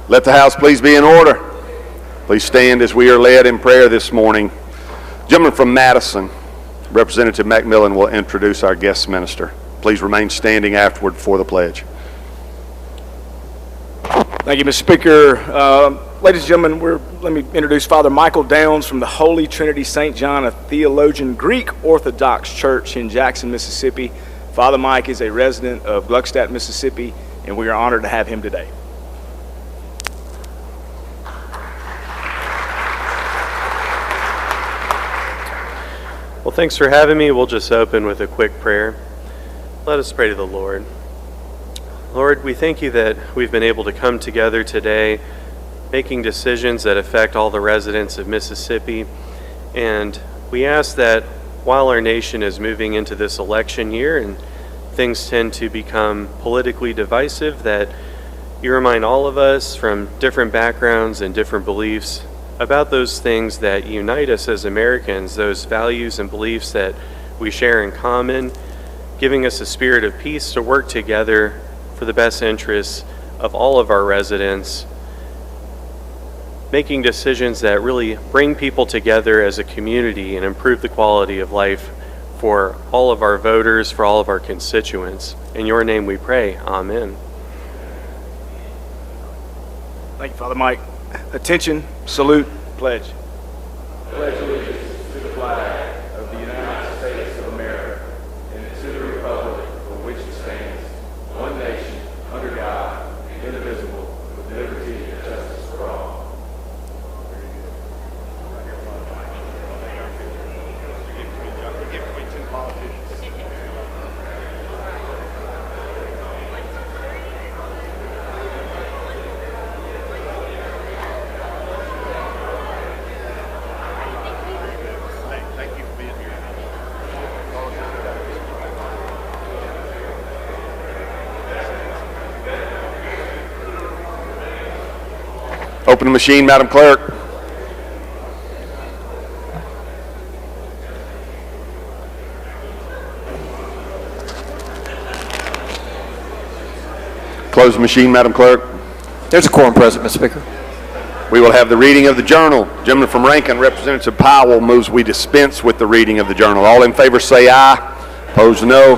Let the house please be in order. Please stand as we are led in prayer this morning. Gentleman from Madison, Representative Macmillan, will introduce our guest minister. Please remain standing afterward for the pledge. Thank you, Mr. Speaker. Ladies and gentlemen, let me introduce Father Michael Downs from the Holy Trinity St. John, a theologian, Greek Orthodox Church in Jackson, Mississippi. Father Mike is a resident of Gluckstadt, Mississippi, and we are honored to have him today. Well, thanks for having me. We'll just open with a quick prayer. Let us pray to the Lord. Lord, we thank you that we've been able to come together today, making decisions that affect all the residents of Mississippi. And we ask that while our nation is moving into this election year and things tend to become politically divisive, that you remind all of us from different backgrounds and different beliefs about those things that unite us as Americans, those values and beliefs that we share in common, giving us a spirit of peace to work together for the best interests of all of our residents, making decisions that really bring people together as a community and improve the quality of life for all of our voters, for all of our constituents. In your name we pray, amen. Thank you, Father Mike. Attention, salute, pledge. Pledge allegiance to the flag of the United States of America and to the republic for which it stands, one nation, under God, indivisible, with liberty and justice for all. Open the machine, Madam Clerk. Close the machine, Madam Clerk. There's a quorum present, Mr. Speaker. We will have the reading of the journal. Gentleman from Rankin, Representative Powell, moves we dispense with the reading of the journal. All in favor say aye. Opposed no.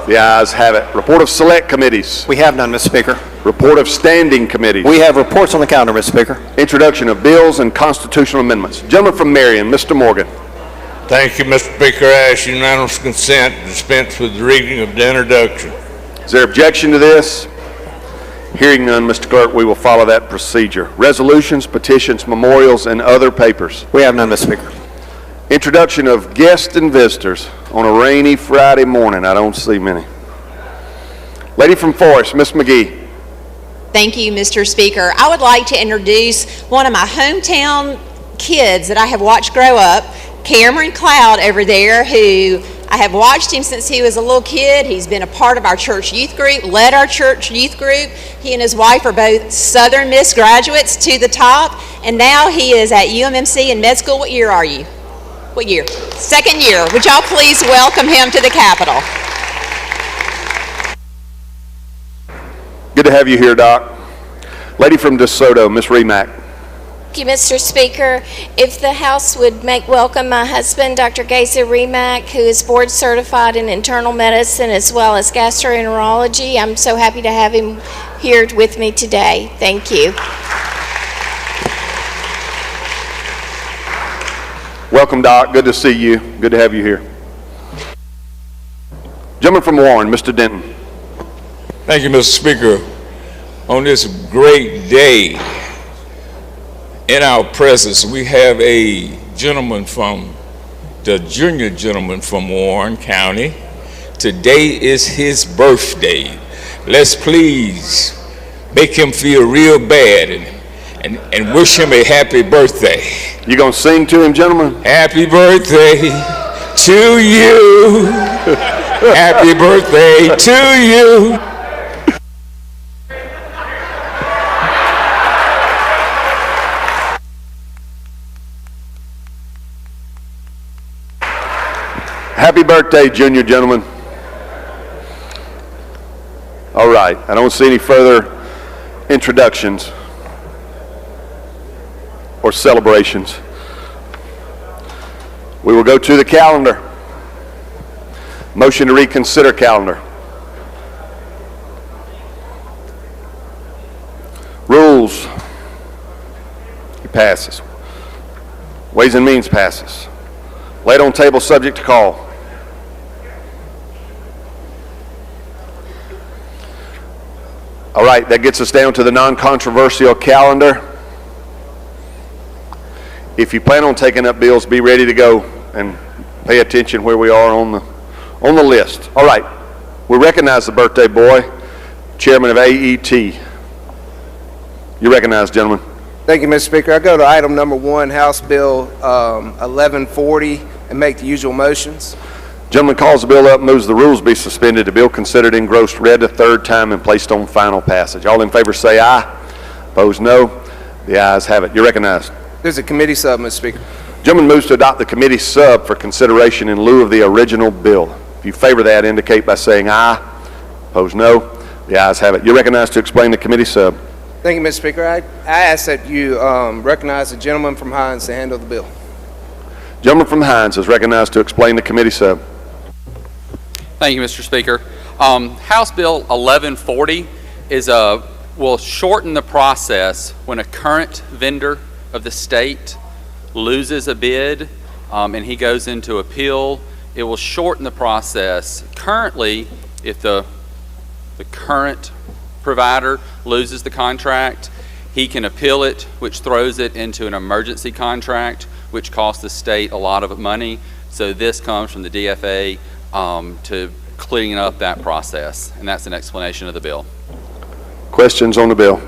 The ayes have it. Report of select committees. We have none, Mr. Speaker. Report of standing committees. We have reports on the calendar, Mr. Speaker. Introduction of bills and constitutional amendments. Gentleman from Marion, Mr. Morgan. Thank you, Mr. Speaker. I ask unanimous consent to dispense with the reading of the introduction. Is there objection to this? Hearing none, Mr. Clerk, we will follow that procedure. Resolutions, petitions, memorials, and other papers. We have none, Mr. Speaker. Introduction of guests and visitors on a rainy Friday morning. I don't see many. Lady from Forest, Miss McGee. Thank you, Mr. Speaker. I would like to introduce one of my hometown kids that I have watched grow up, Cameron Cloud over there, who I have watched him since he was a little kid. He's been a part of our church youth group, led our church youth group. He and his wife are both Southern Miss graduates to the top, and now he is at UMMC in med school. What year are you? What year? Second year. Would y'all please welcome him to the Capitol? Good to have you here, Doc. Lady from DeSoto, Miss Remack. Thank you, Mr. Speaker. If the House would make welcome my husband, Dr. Gaza Remack, who is board certified in internal medicine as well as gastroenterology. I'm so happy to have him here with me today. Thank you. Welcome, Doc. Good to see you. Good to have you here. Gentleman from Warren, Mr. Denton. Thank you, Mr. Speaker. On this great day in our presence, we have a gentleman from, the junior gentleman from Warren County. Today is his birthday. Let's please make him feel real bad and wish him a happy birthday. You gonna sing to him, gentlemen? Happy birthday to you. Happy birthday to you. Happy birthday, junior gentlemen. All right, I don't see any further introductions. or celebrations. We will go to the calendar. Motion to reconsider calendar. Rules. It passes. Ways and Means passes. Laid on table subject to call. All right, that gets us down to the non-controversial calendar. If you plan on taking up bills, be ready to go and pay attention where we are on the list. All right, we recognize the birthday boy, Chairman of AET. You recognize, gentlemen. Thank you, Mr. Speaker. I go to item number 1, House Bill 1140, and make the usual motions. Gentleman calls the bill up, moves the rules be suspended. The bill considered engrossed, read a third time, and placed on final passage. All in favor say aye. Opposed, no. The ayes have it. You're recognized. There's a committee sub, Mr. Speaker. Gentleman moves to adopt the committee sub for consideration in lieu of the original bill. If you favor that, indicate by saying aye. Opposed, no. The ayes have it. You're recognized to explain the committee sub. Thank you, Mr. Speaker. I ask that you recognize the gentleman from Hines to handle the bill. Gentleman from Hines is recognized to explain the committee sub. Thank you, Mr. Speaker. House Bill 1140 will shorten the process when a current vendor of the state loses a bid and he goes into appeal. It will shorten the process. Currently, if the current provider loses the contract, he can appeal it, which throws it into an emergency contract, which costs the state a lot of money. So this comes from the DFA to clean up that process, and that's an explanation of the bill. Questions on the bill?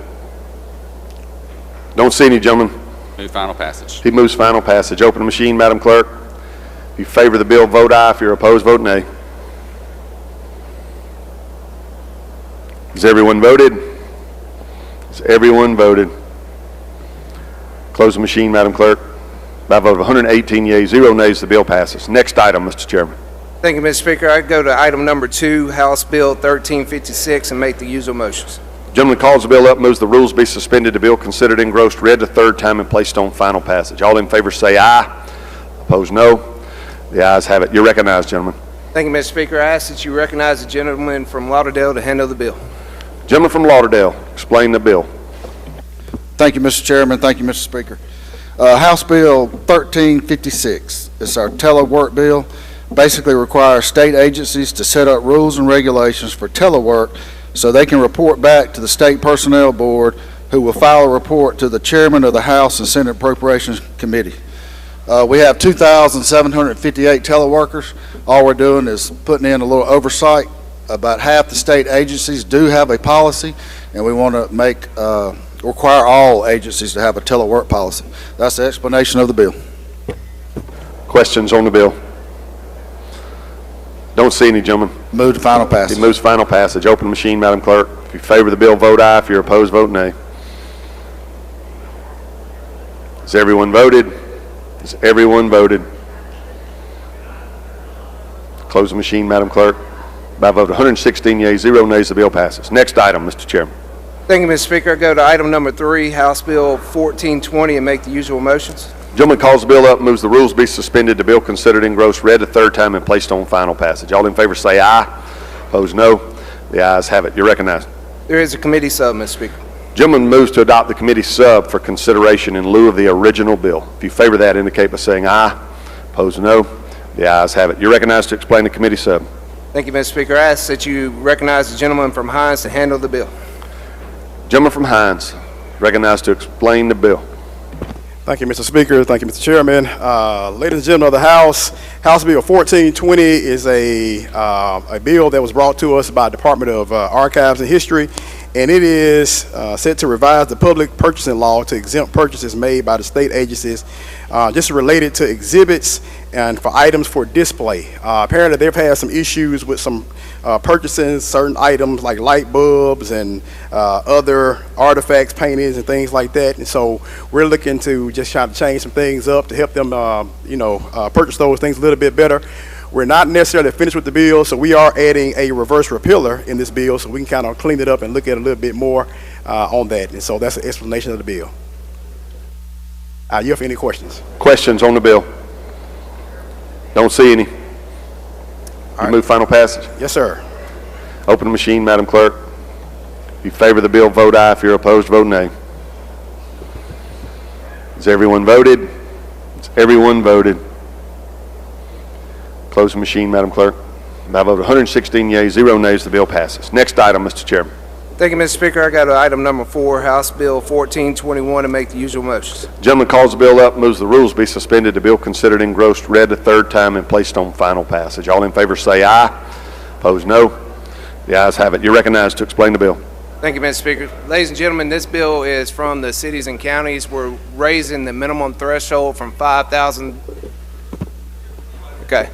Don't see any, gentlemen. Move final passage. He moves final passage. Open the machine, Madam Clerk. If you favor the bill, vote aye. If you're opposed, vote nay. Has everyone voted? Has everyone voted? Close the machine, Madam Clerk. By a vote of 118 yeas, 0 nays, the bill passes. Next item, Mr. Chairman. Thank you, Mr. Speaker. I go to item number 2, House Bill 1356, and make the usual motions. Gentleman calls the bill up, moves the rules be suspended. The bill considered engrossed, read the third time, and placed on final passage. All in favor say aye. Opposed, no. The ayes have it. You're recognized, gentlemen. Thank you, Mr. Speaker. I ask that you recognize the gentleman from Lauderdale to handle the bill. Gentleman from Lauderdale, explain the bill. Thank you, Mr. Chairman. Thank you, Mr. Speaker. House Bill 1356. It's our telework bill. Basically requires state agencies to set up rules and regulations for telework so they can report back to the State Personnel Board, who will file a report to the Chairman of the House and Senate Appropriations Committee. We have 2,758 teleworkers. All we're doing is putting in a little oversight. About half the state agencies do have a policy, and we want to require all agencies to have a telework policy. That's the explanation of the bill. Questions on the bill? Don't see any, gentlemen. Move to final passage. He moves final passage. Open the machine, Madam Clerk. If you favor the bill, vote aye. If you're opposed, vote nay. Has everyone voted? Has everyone voted? Close the machine, Madam Clerk. By a vote of 116 yeas, 0 nays, the bill passes. Next item, Mr. Chairman. Thank you, Mr. Speaker. I go to item number 3, House Bill 1420, and make the usual motions. Gentleman calls the bill up, moves the rules be suspended. The bill considered engrossed, read the third time, and placed on final passage. All in favor say aye. Opposed, no. The ayes have it. You're recognized. There is a committee sub, Mr. Speaker. Gentleman moves to adopt the committee sub for consideration in lieu of the original bill. If you favor that, indicate by saying aye. Opposed, no. The ayes have it. You're recognized to explain the committee sub. Thank you, Mr. Speaker. I ask that you recognize the gentleman from Hines to handle the bill. Gentleman from Hines, recognized to explain the bill. Thank you, Mr. Speaker. Thank you, Mr. Chairman. Ladies and gentlemen of the House, House Bill 1420 is a bill that was brought to us by the Department of Archives and History, and it is set to revise the public purchasing law to exempt purchases made by the state agencies just related to exhibits and for items for display. Apparently, they've had some issues with some purchasing certain items like light bulbs and other artifacts, paintings, and things like that. And so we're looking to just try to change some things up to help them, purchase those things a little bit better. We're not necessarily finished with the bill, so we are adding a reverse repealer in this bill so we can kind of clean it up and look at a little bit more on that. And so that's the explanation of the bill. I yield for any questions. Questions on the bill? Don't see any. You move final passage? Yes, sir. Open the machine, Madam Clerk. If you favor the bill, vote aye. If you're opposed, vote nay. Has everyone voted? Has everyone voted? Close the machine, Madam Clerk. By a vote of 116 yeas, 0 nays, the bill passes. Next item, Mr. Chairman. Thank you, Mr. Speaker. I got item number 4, House Bill 1421, to make the usual motions. Gentleman calls the bill up, moves the rules be suspended, the bill considered engrossed, read the third time, and placed on final passage. All in favor say aye. Opposed, no. The ayes have it. You're recognized to explain the bill. Thank you, Mr. Speaker. Ladies and gentlemen, this bill is from the cities and counties. We're raising the minimum threshold from $5,000. Okay,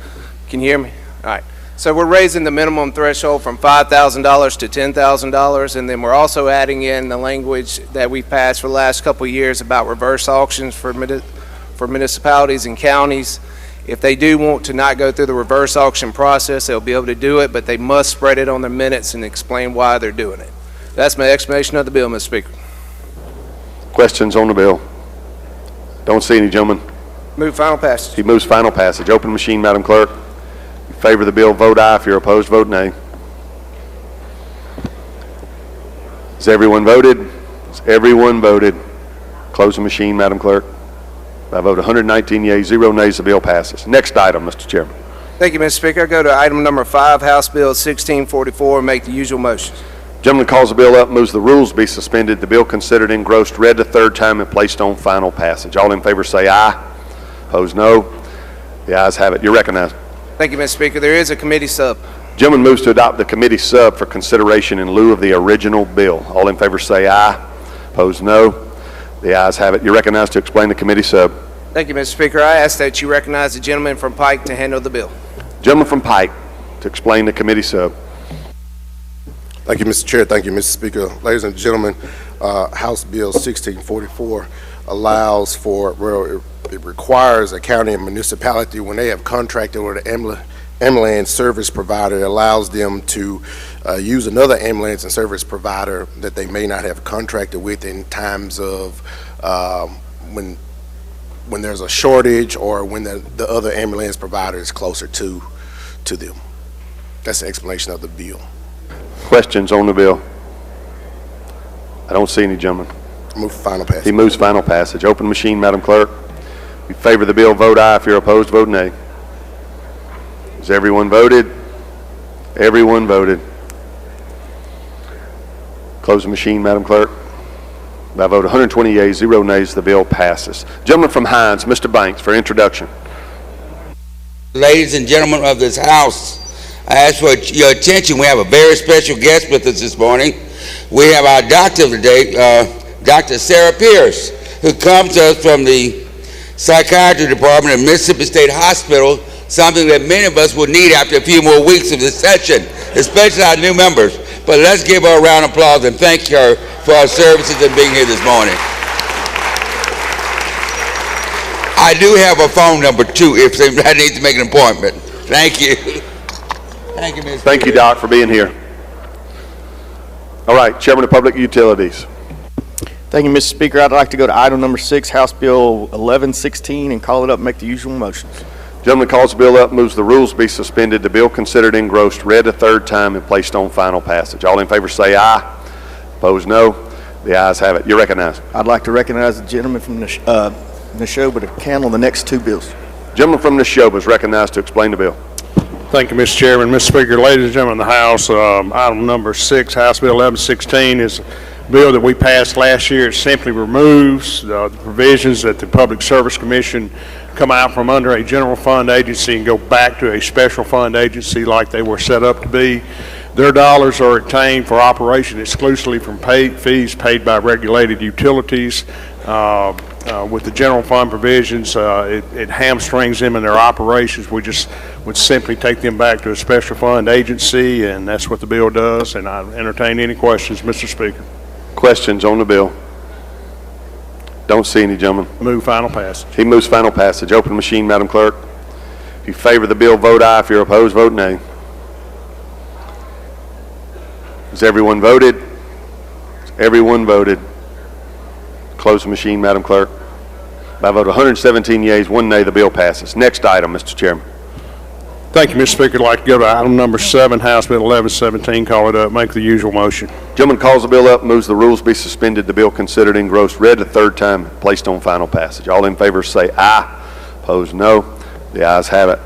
can you hear me? All right. So we're raising the minimum threshold from $5,000 to $10,000, and then we're also adding in the language that we passed for the last couple of years about reverse auctions for municipalities and counties. If they do want to not go through the reverse auction process, they'll be able to do it, but they must spread it on their minutes and explain why they're doing it. That's my explanation of the bill, Mr. Speaker. Questions on the bill? Don't see any, gentlemen. Move final passage. He moves final passage. Open machine, Madam Clerk. If you favor the bill, vote aye. If you're opposed, vote nay. Has everyone voted? Has everyone voted? Close the machine, Madam Clerk. By a vote of 119 yeas, 0 nays, the bill passes. Next item, Mr. Chairman. Thank you, Mr. Speaker. I go to item number 5, House Bill 1644, and make the usual motions. Gentleman calls the bill up, moves the rules be suspended, the bill considered engrossed, read the third time, and placed on final passage. All in favor say aye. Opposed, no. The ayes have it. You're recognized. Thank you, Mr. Speaker. There is a committee sub. Gentleman moves to adopt the committee sub for consideration in lieu of the original bill. All in favor say aye. Opposed, no. The ayes have it. You're recognized to explain the committee sub. Thank you, Mr. Speaker. I ask that you recognize the gentleman from Pike to handle the bill. Gentleman from Pike to explain the committee sub. Thank you, Mr. Chair. Thank you, Mr. Speaker. Ladies and gentlemen, House Bill 1644 allows for, well, it requires a county and municipality, when they have contracted with an ambulance service provider, it allows them to use another ambulance and service provider that they may not have contracted with in times of when there's a shortage or when the other ambulance provider is closer to them. That's the explanation of the bill. Questions on the bill? I don't see any, gentlemen. Move for final passage. He moves final passage. Open machine, Madam Clerk. If you favor the bill, vote aye. If you're opposed, vote nay. Has everyone voted? Everyone voted. Close the machine, Madam Clerk. By a vote of 120 yeas, 0 nays, the bill passes. Gentleman from Hines, Mr. Banks, for introduction. Ladies and gentlemen of this House, I ask for your attention. We have a very special guest with us this morning. We have our doctor today, Dr. Sarah Pierce, who comes to us from the Psychiatry Department of Mississippi State Hospital, something that many of us will need after a few more weeks of this session, especially our new members. But let's give her a round of applause and thank her for her services and being here this morning. I do have a phone number too if I need to make an appointment. Thank you. Thank you, Ms. Thank you, Doc, for being here. All right, Chairman of Public Utilities. Thank you, Mr. Speaker. I'd like to go to item number 6, House Bill 1116, and call it up and make the usual motions. Gentleman calls the bill up, moves the rules be suspended, the bill considered engrossed, read a third time, and placed on final passage. All in favor say aye. Opposed, no. The ayes have it. You're recognized. I'd like to recognize the gentleman from Neshoba to handle the next 2 bills. Gentleman from Neshoba is recognized to explain the bill. Thank you, Mr. Chairman. Mr. Speaker, ladies and gentlemen of the House, item number 6, House Bill 1116, is a bill that we passed last year. It simply removes the provisions that the Public Service Commission come out from under a general fund agency and go back to a special fund agency like they were set up to be. Their dollars are obtained for operation exclusively from fees paid by regulated utilities. With the general fund provisions, it hamstrings them in their operations. We just would simply take them back to a special fund agency, and that's what the bill does. And I entertain any questions, Mr. Speaker. Questions on the bill? Don't see any, gentlemen. Move final passage. He moves final passage. Open machine, Madam Clerk. If you favor the bill, vote aye. If you're opposed, vote nay. Has everyone voted? Has everyone voted? Close the machine, Madam Clerk. By a vote of 117 yeas, 1 nay, the bill passes. Next item, Mr. Chairman. Thank you, Mr. Speaker. I'd like to go to item number 7, House Bill 1117. Call it up. Make the usual motion. Gentleman calls the bill up, moves the rules be suspended, the bill considered engrossed, read a third time, placed on final passage. All in favor say aye. Opposed, no. The ayes have it.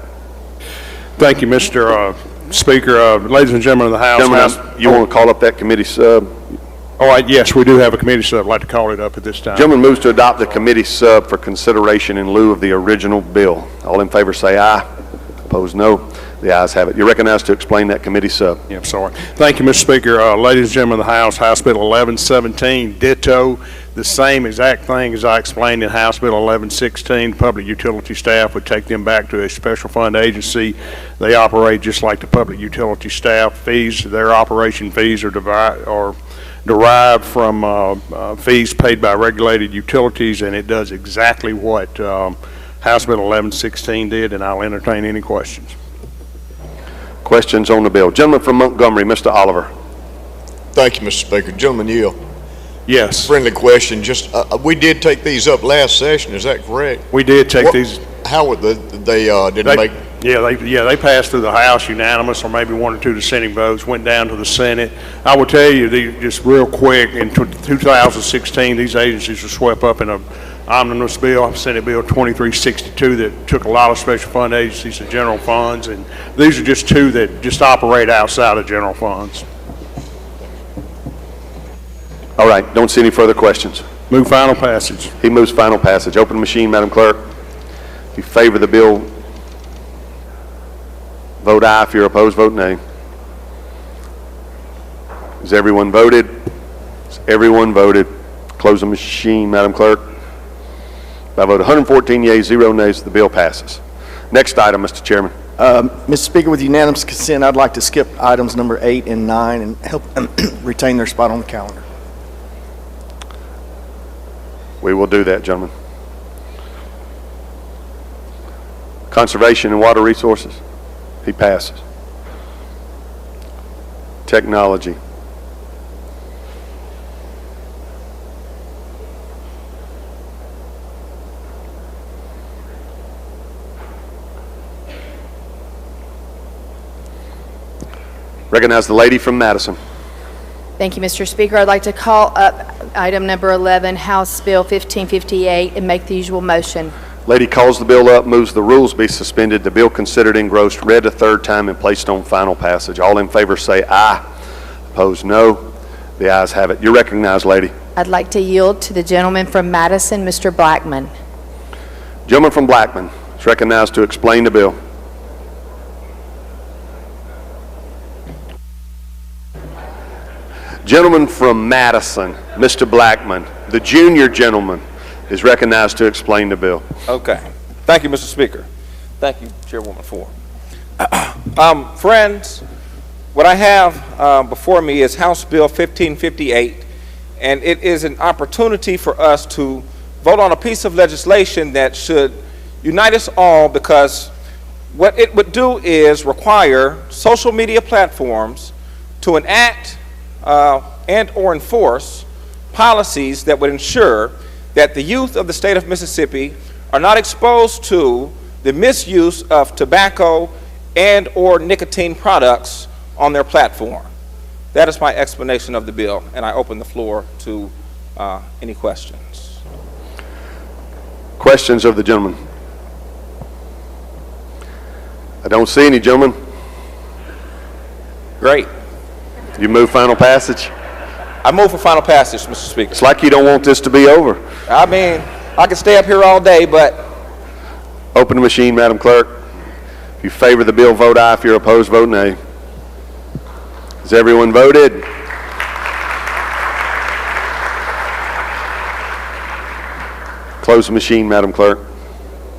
Thank you, Mr. Speaker. Ladies and gentlemen of the House. Gentlemen, you want to call up that committee sub? All right, yes, we do have a committee sub. I'd like to call it up at this time. Gentleman moves to adopt the committee sub for consideration in lieu of the original bill. All in favor say aye. Opposed, no. The ayes have it. You're recognized to explain that committee sub. Yeah, I'm sorry. Thank you, Mr. Speaker. Ladies and gentlemen of the House, House Bill 1117, ditto, the same exact thing as I explained in House Bill 1116. Public utility staff would take them back to a special fund agency. They operate just like the public utility staff. Fees, their operation fees are derived from fees paid by regulated utilities, and it does exactly what House Bill 1116 did, and I'll entertain any questions. Questions on the bill? Gentleman from Montgomery, Mr. Oliver. Thank you, Mr. Speaker. Gentleman Yield. Yes. Friendly question. Just we did take these up last session. Is that correct? We did take these. How would they make? Yeah, they passed through the House unanimous, or maybe 1 or 2 dissenting votes, went down to the Senate. I will tell you, just real quick, in 2016, these agencies were swept up in a omnibus bill, Senate Bill 2362, that took a lot of special fund agencies to general funds, and these are just 2 that just operate outside of general funds. All right, don't see any further questions. Move final passage. He moves final passage. Open the machine, Madam Clerk. If you favor the bill, vote aye. If you're opposed, vote nay. Has everyone voted? Has everyone voted? Close the machine, Madam Clerk. By a vote of 114 yeas, 0 nays, the bill passes. Next item, Mr. Chairman. Mr. Speaker, with unanimous consent, I'd like to skip items number 8 and 9 and help them retain their spot on the calendar. We will do that, gentlemen. Conservation and water resources. He passes. Technology. Recognize the lady from Madison. Thank you, Mr. Speaker. I'd like to call up item number 11, House Bill 1558, and make the usual motion. Lady calls the bill up, moves the rules be suspended, the bill considered engrossed, read a third time, and placed on final passage. All in favor say aye. Opposed, no. The ayes have it. You're recognized, lady. I'd like to yield to the gentleman from Madison, Mr. Blackman. Gentleman from Blackman is recognized to explain the bill. Gentleman from Madison, Mr. Blackman, the junior gentleman, is recognized to explain the bill. Okay. Thank you, Mr. Speaker. Thank you, Chairwoman Ford. Friends, what I have before me is House Bill 1558, and it is an opportunity for us to vote on a piece of legislation that should unite us all, because what it would do is require social media platforms to enact and or enforce policies that would ensure that the youth of the state of Mississippi are not exposed to the misuse of tobacco and or nicotine products on their platform. That is my explanation of the bill, and I open the floor to any questions. Questions of the gentleman? I don't see any, gentlemen. Great. You move final passage? I move for final passage, Mr. Speaker. It's like you don't want this to be over. I mean, I could stay up here all day, but... Open the machine, Madam Clerk. If you favor the bill, vote aye. If you're opposed, vote nay. Has everyone voted? Close the machine, Madam Clerk.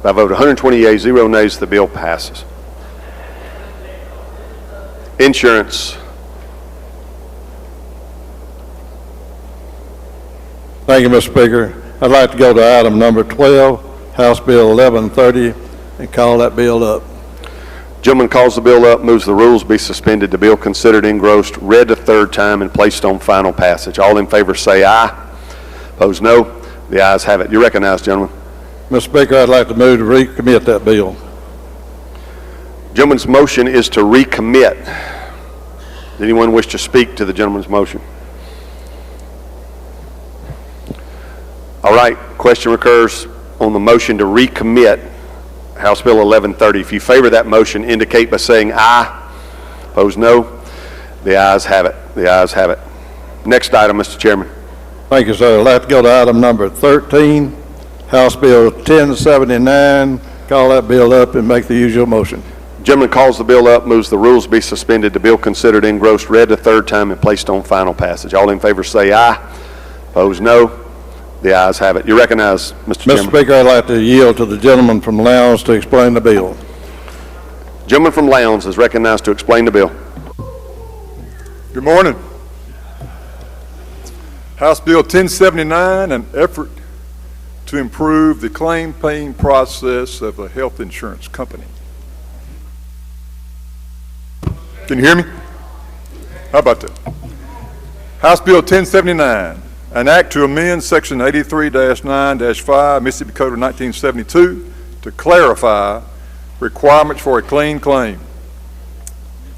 By a vote of 120 yeas, 0 nays, the bill passes. Insurance. Thank you, Mr. Speaker. I'd like to go to item number 12, House Bill 1130, and call that bill up. Gentleman calls the bill up, moves the rules be suspended, the bill considered engrossed, read a third time, and placed on final passage. All in favor say aye. Opposed, no. The ayes have it. You're recognized, gentlemen. Mr. Speaker, I'd like to move to recommit that bill. Gentleman's motion is to recommit. Does anyone wish to speak to the gentleman's motion? All right, question recurs on the motion to recommit House Bill 1130. If you favor that motion, indicate by saying aye. Opposed, no. The ayes have it. The ayes have it. Next item, Mr. Chairman. Thank you, sir. I'd like to go to item number 13, House Bill 1079. Call that bill up and make the usual motion. Gentleman calls the bill up, moves the rules be suspended, the bill considered engrossed, read the third time, and placed on final passage. All in favor say aye. Opposed, no. The ayes have it. You recognize, Mr. Chairman. Mr. Speaker, I'd like to yield to the gentleman from Lowndes to explain the bill. Gentleman from Lowndes is recognized to explain the bill. Good morning. House Bill 1079, an effort to improve the claim paying process of a health insurance company. Can you hear me? How about that? House Bill 1079, an act to amend Section 83-9-5 Mississippi Code of 1972 to clarify requirements for a clean claim,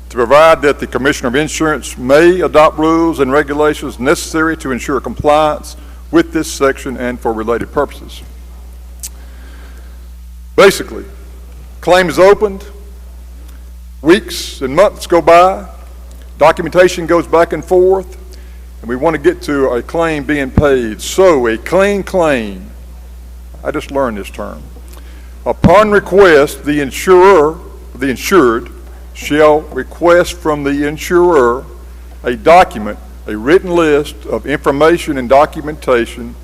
to provide that the Commissioner of Insurance may adopt rules and regulations necessary to ensure compliance with this section and for related purposes. Basically, claim is opened, weeks and months go by, documentation goes back and forth, and we want to get to a claim being paid. So a clean claim, I just learned this term. Upon request, the insured shall request from the insurer a document, a written list of information and documentation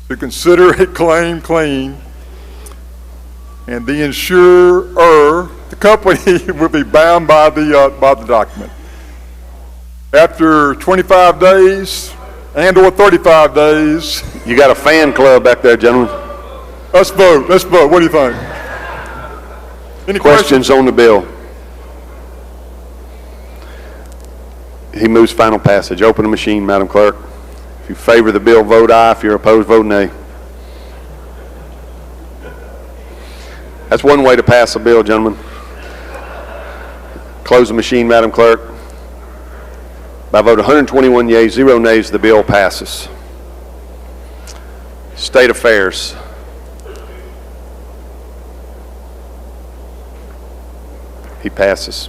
to consider a claim clean, and the insurer, the company, will be bound by the document. After 25 days and or 35 days. You got a fan club back there, gentlemen. Let's vote. Let's vote. What do you think? Any questions on the bill? He moves final passage. Open the machine, Madam Clerk. If you favor the bill, vote aye. If you're opposed, vote nay. That's one way to pass a bill, gentlemen. Close the machine, Madam Clerk. By a vote of 121 yeas, 0 nays, the bill passes. State Affairs. He passes.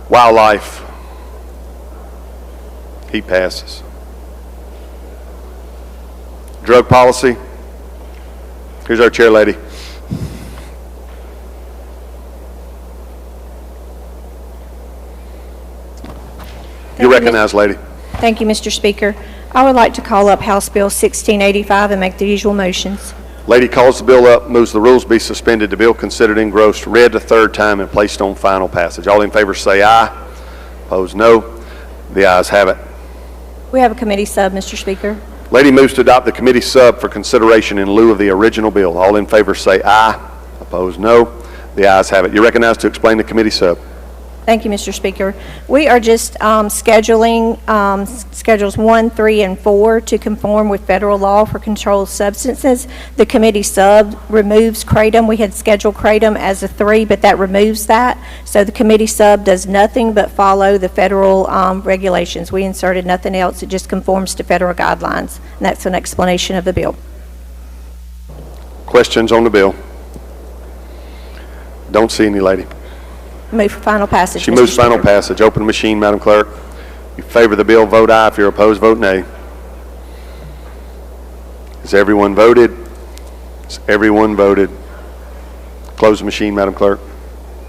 Wildlife. He passes. Drug policy. Here's our chair lady. You're recognized, lady. Thank you, Mr. Speaker. I would like to call up House Bill 1685 and make the usual motions. Lady calls the bill up, moves the rules be suspended, the bill considered engrossed, read the third time, and placed on final passage. All in favor say aye. Opposed, no. The ayes have it. We have a committee sub, Mr. Speaker. Lady moves to adopt the committee sub for consideration in lieu of the original bill. All in favor say aye. Opposed, no. The ayes have it. You're recognized to explain the committee sub. Thank you, Mr. Speaker. We are just scheduling Schedules 1, 3, and 4 to conform with federal law for controlled substances. The committee sub removes kratom. We had scheduled kratom as a 3, but that removes that. So the committee sub does nothing but follow the federal regulations. We inserted nothing else. It just conforms to federal guidelines. And that's an explanation of the bill. Questions on the bill? Don't see any, lady. Move for final passage. She Mr. moves Speaker. final passage. Open the machine, Madam Clerk. If you favor the bill, vote aye. If you're opposed, vote nay. Has everyone voted? Has everyone voted? Close the machine, Madam Clerk.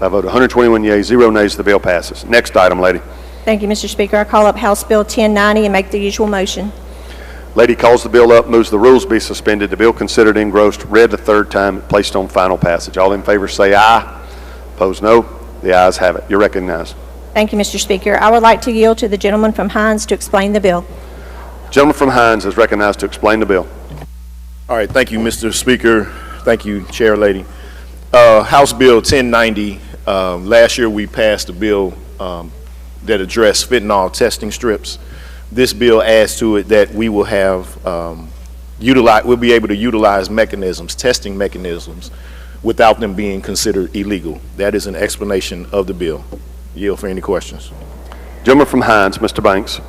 By a vote of 121 yeas, 0 nays, the bill passes. Next item, lady. Thank you, Mr. Speaker. I call up House Bill 1090 and make the usual motion. Lady calls the bill up, moves the rules be suspended, the bill considered engrossed, read the third time, placed on final passage. All in favor say aye. Opposed, no. The ayes have it. You're recognized. Thank you, Mr. Speaker. I would like to yield to the gentleman from Hines to explain the bill. Gentleman from Hines is recognized to explain the bill. All right, thank you, Mr. Speaker. Thank you, Chair Lady. House Bill 1090, last year we passed a bill that addressed fentanyl testing strips. This bill adds to it that we will have we'll be able to utilize mechanisms, testing mechanisms, without them being considered illegal. That is an explanation of the bill. Yield for any questions. Gentleman from Hines, Mr. Banks.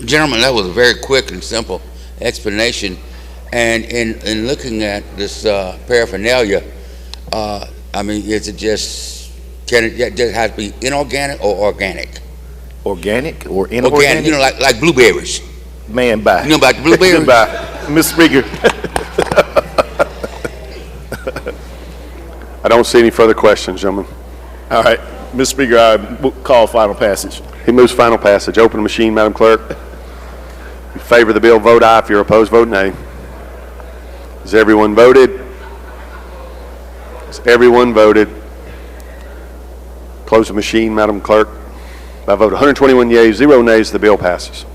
Gentlemen, that was a very quick and simple explanation. And in looking at this paraphernalia, I mean, is it just, can it just have to be inorganic or organic? Organic or inorganic? Organic, you know, like blueberries. Man, bye. You know about the blueberries? Bye. Mr. Speaker. I don't see any further questions, gentlemen. All right. Mr. Speaker, I call final passage. He moves final passage. Open the machine, Madam Clerk. If you favor the bill, vote aye. If you're opposed, vote nay. Has everyone voted? Has everyone voted? Close the machine, Madam Clerk. By a vote of 121 yeas, 0 nays, the bill passes.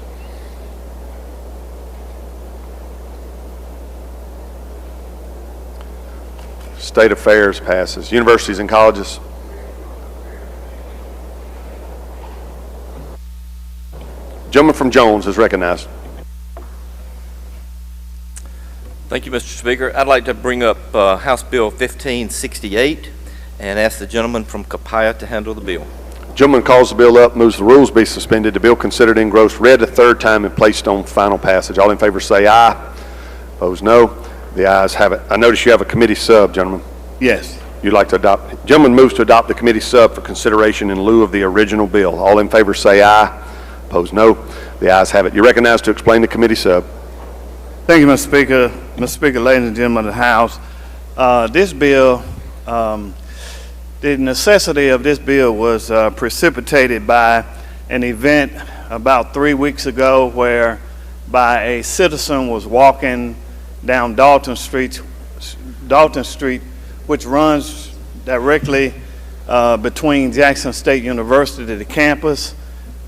State Affairs passes. Universities and colleges. Gentleman from Jones is recognized. Thank you, Mr. Speaker. I'd like to bring up House Bill 1568 and ask the gentleman from Copiah to handle the bill. Gentleman calls the bill up, moves the rules be suspended, the bill considered engrossed, read a third time, and placed on final passage. All in favor say aye. Opposed, no. The ayes have it. I notice you have a committee sub, gentlemen. Yes. You'd like to adopt. Gentleman moves to adopt the committee sub for consideration in lieu of the original bill. All in favor say aye. Opposed, no. The ayes have it. You're recognized to explain the committee sub. Thank you, Mr. Speaker. Mr. Speaker, ladies and gentlemen of the House, this bill, the necessity of this bill was precipitated by an event about 3 weeks ago whereby a citizen was walking down Dalton Street, which runs directly between Jackson State University, the campus,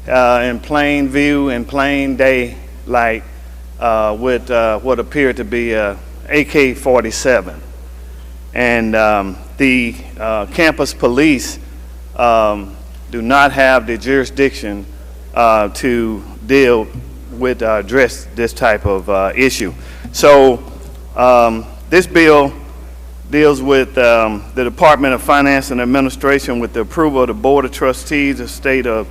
in plain view, in plain daylight, with what appeared to be a AK-47. And the campus police do not have the jurisdiction to deal with, address this type of issue. So this bill deals with the Department of Finance and Administration with the approval of the Board of Trustees of State of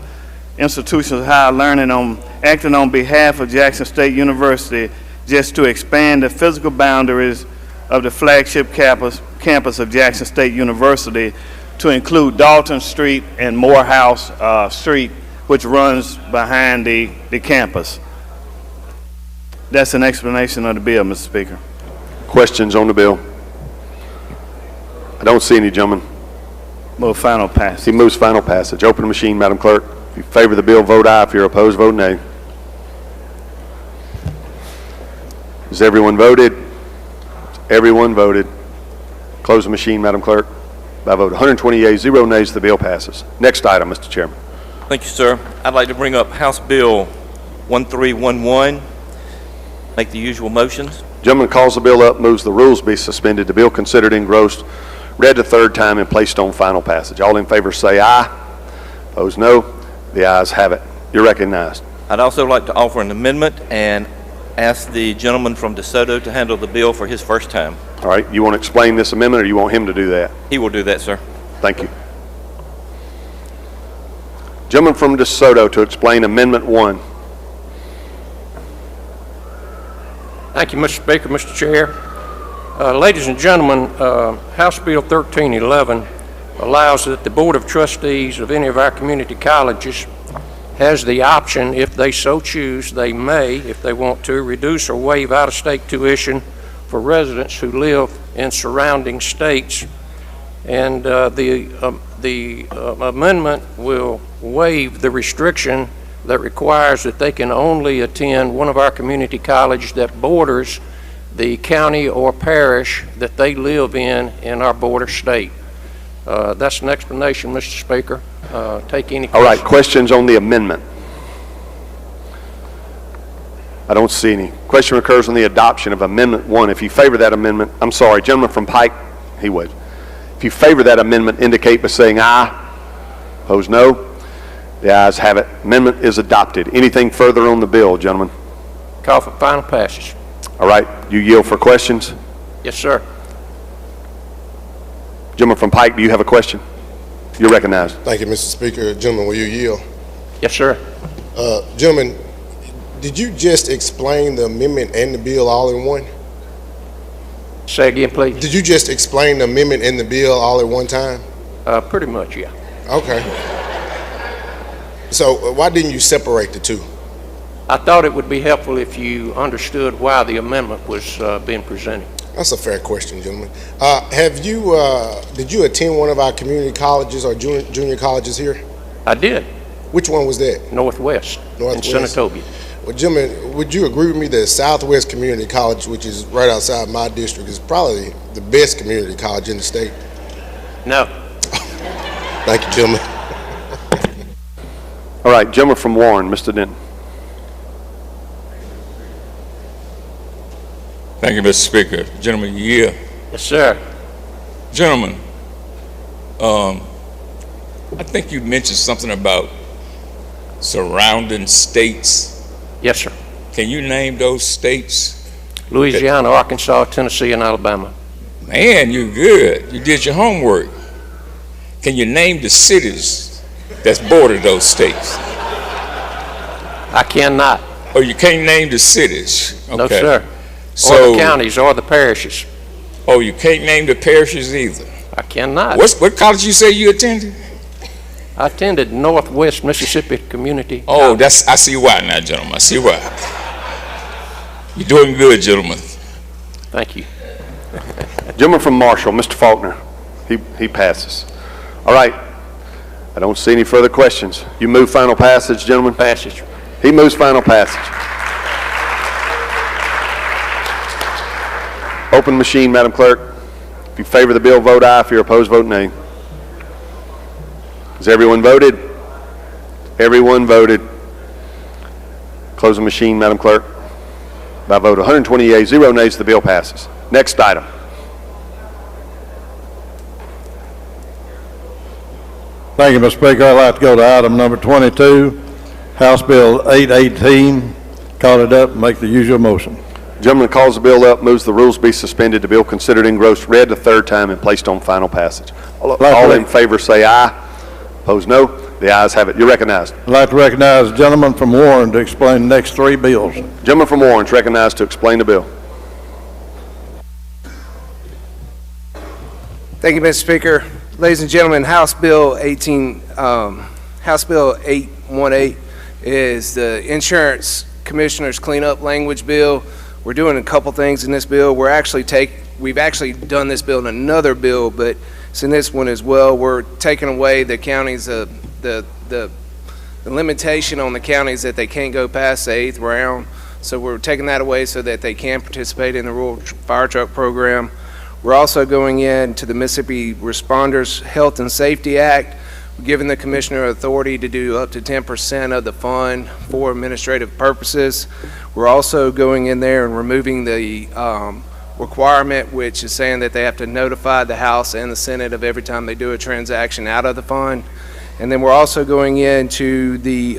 Institutions of Higher Learning acting on behalf of Jackson State University just to expand the physical boundaries of the flagship campus of Jackson State University to include Dalton Street and Morehouse Street, which runs behind the campus. That's an explanation of the bill, Mr. Speaker. Questions on the bill? I don't see any, gentlemen. Move final passage. He moves final passage. Open the machine, Madam Clerk. If you favor the bill, vote aye. If you're opposed, vote nay. Has everyone voted? Everyone voted. Close the machine, Madam Clerk. By a vote of 120 yeas, 0 nays, the bill passes. Next item, Mr. Chairman. Thank you, sir. I'd like to bring up House Bill 1311. Make the usual motions. Gentleman calls the bill up, moves the rules be suspended, the bill considered engrossed, read the third time, and placed on final passage. All in favor say aye. Opposed, no. The ayes have it. You're recognized. I'd also like to offer an amendment and ask the gentleman from DeSoto to handle the bill for his first time. All right. You want to explain this amendment, or you want him to do that? He will do that, sir. Thank you. Gentleman from DeSoto to explain Amendment 1. Thank you, Mr. Speaker, Mr. Chair. Ladies and gentlemen, House Bill 1311 allows that the Board of Trustees of any of our community colleges has the option, if they so choose, they may, if they want to, reduce or waive out-of-state tuition for residents who live in surrounding states. And the amendment will waive the restriction that requires that they can only attend one of our community colleges that borders the county or parish that they live in our border state. That's an explanation, Mr. Speaker. Take any questions. All right, questions on the amendment? I don't see any. Question occurs on the adoption of Amendment 1. If you favor that amendment, I'm sorry, gentleman from Pike, he would. If you favor that amendment, indicate by saying aye. Opposed, no. The ayes have it. Amendment is adopted. Anything further on the bill, gentlemen? Call for final passage. All right, you yield for questions? Yes, sir. Gentleman from Pike, do you have a question? You're recognized. Thank you, Mr. Speaker. Gentlemen, will you yield? Yes, sir. Gentlemen, did you just explain the amendment and the bill all in one? Say again, please. Did you just explain the amendment and the bill all at one time? Pretty much, yeah. Okay. So why didn't you separate the two? I thought it would be helpful if you understood why the amendment was being presented. That's a fair question, gentlemen. Did you attend one of our community colleges or junior colleges here? I did. Which one was that? Northwest. In Senatobia. Well, gentlemen, would you agree with me that Southwest Community College, which is right outside my district, is probably the best community college in the state? No. Thank you, gentlemen. All right, gentleman from Warren, Mr. Denton. Thank you, Mr. Speaker. Gentlemen, yeah. Yes, sir. Gentlemen, I think you mentioned something about surrounding states. Yes, sir. Can you name those states? Louisiana, Arkansas, Tennessee, and Alabama. Man, you're good. You did your homework. Can you name the cities that's border those states? I cannot. Oh, you can't name the cities? Okay. No, sir. So, or the counties or the parishes. Oh, you can't name the parishes either? I cannot. What college you say you attended? I attended Northwest Mississippi Community. Oh, I see why now, gentlemen. I see why. You're doing good, gentlemen. Thank you. Gentleman from Marshall, Mr. Faulkner. He passes. All right. I don't see any further questions. You move final passage, gentlemen? Passage. He moves final passage. Open machine, Madam Clerk. If you favor the bill, vote aye. If you're opposed, vote nay. Has everyone voted? Everyone voted. Close the machine, Madam Clerk. By vote 120 yeas, 0 nays, the bill passes. Next item. Thank you, Mr. Speaker. I'd like to go to item number 22, House Bill 818. Call it up and make the usual motion. Gentleman calls the bill up, moves the rules be suspended, the bill considered engrossed, read the third time, and placed on final passage. All in favor say aye. Opposed, no. The ayes have it. You're recognized. I'd like to recognize the gentleman from Warren to explain the next three bills. Gentleman from Warren is recognized to explain the bill. Thank you, Mr. Speaker. Ladies and gentlemen, House Bill 818 is the Insurance Commissioner's Cleanup Language Bill. We're doing a couple things in this bill. We've actually done this bill in another bill, but it's in this one as well. We're taking away the counties, the limitation on the counties that they can't go past the 8th round. So we're taking that away so that they can participate in the rural fire truck program. We're also going into the Mississippi Responders Health and Safety Act, giving the commissioner authority to do up to 10% of the fund for administrative purposes. We're also going in there and removing the requirement, which is saying that they have to notify the House and the Senate of every time they do a transaction out of the fund. And then we're also going into the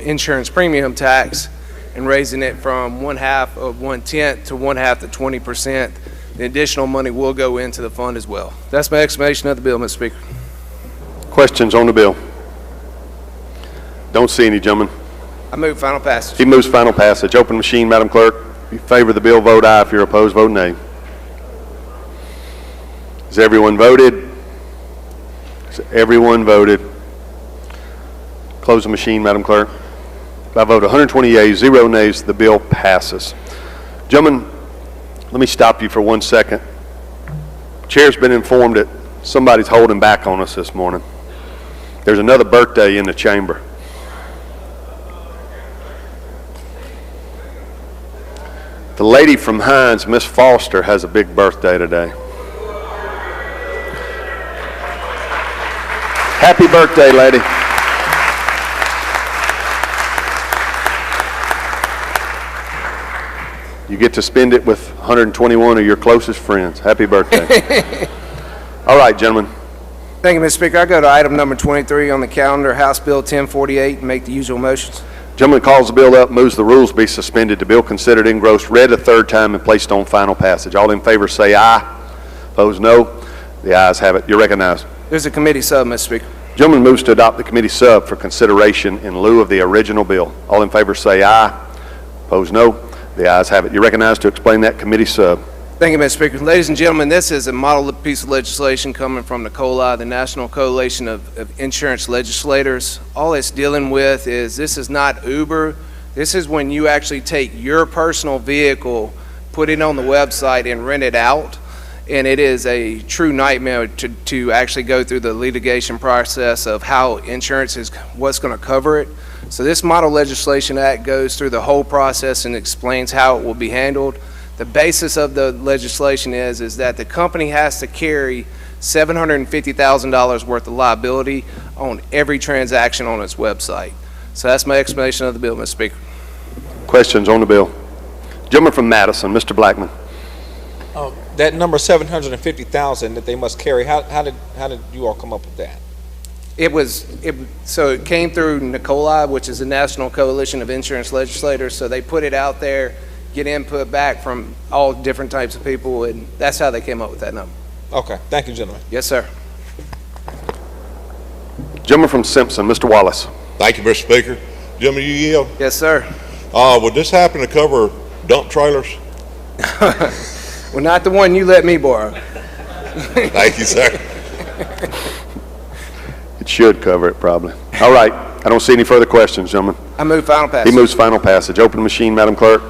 insurance premium tax and raising it from 1/2 of 1/10 to 1/2 of 20%. The additional money will go into the fund as well. That's my explanation of the bill, Mr. Speaker. Questions on the bill? Don't see any, gentlemen. I move final passage. He moves final passage. Open machine, Madam Clerk. If you favor the bill, vote aye. If you're opposed, vote nay. Has everyone voted? Has everyone voted? Close the machine, Madam Clerk. By vote 120 yeas, 0 nays, the bill passes. Gentlemen, let me stop you for 1 second. Chair's been informed that somebody's holding back on us this morning. There's another birthday in the chamber. The lady from Hines, Miss Foster, has a big birthday today. Happy birthday, lady. You get to spend it with 121 of your closest friends. Happy birthday. All right, gentlemen. Thank you, Mr. Speaker. I go to item number 23 on the calendar, House Bill 1048, and make the usual motions. Gentleman calls the bill up, moves the rules be suspended, the bill considered engrossed, read a third time, and placed on final passage. All in favor say aye. Opposed, no. The ayes have it. You're recognized. There's a committee sub, Mr. Speaker. Gentleman moves to adopt the committee sub for consideration in lieu of the original bill. All in favor say aye. Opposed, no. The ayes have it. You're recognized to explain that committee sub. Thank you, Mr. Speaker. Ladies and gentlemen, this is a model piece of legislation coming from the COLI, the National Coalition of Insurance Legislators. All it's dealing with is this is not Uber. This is when you actually take your personal vehicle, put it on the website, and rent it out. And it is a true nightmare to actually go through the litigation process of how insurance is, what's going to cover it. So this Model Legislation Act goes through the whole process and explains how it will be handled. The basis of the legislation is that the company has to carry $750,000 worth of liability on every transaction on its website. So that's my explanation of the bill, Mr. Speaker. Questions on the bill? Gentleman from Madison, Mr. Blackman. That number 750,000 that they must carry, how did you all come up with that? So it came through NCOLI, which is the National Coalition of Insurance Legislators. So they put it out there, get input back from all different types of people, and that's how they came up with that number. Okay, thank you, gentlemen. Yes, sir. Gentleman from Simpson, Mr. Wallace. Thank you, Mr. Speaker. Gentlemen, you yield? Yes, sir. Would this happen to cover dump trailers? Well, not the one you let me borrow. Thank you, sir. It should cover it, probably. All right. I don't see any further questions, gentlemen. I move final passage. He moves final passage. Open the machine, Madam Clerk.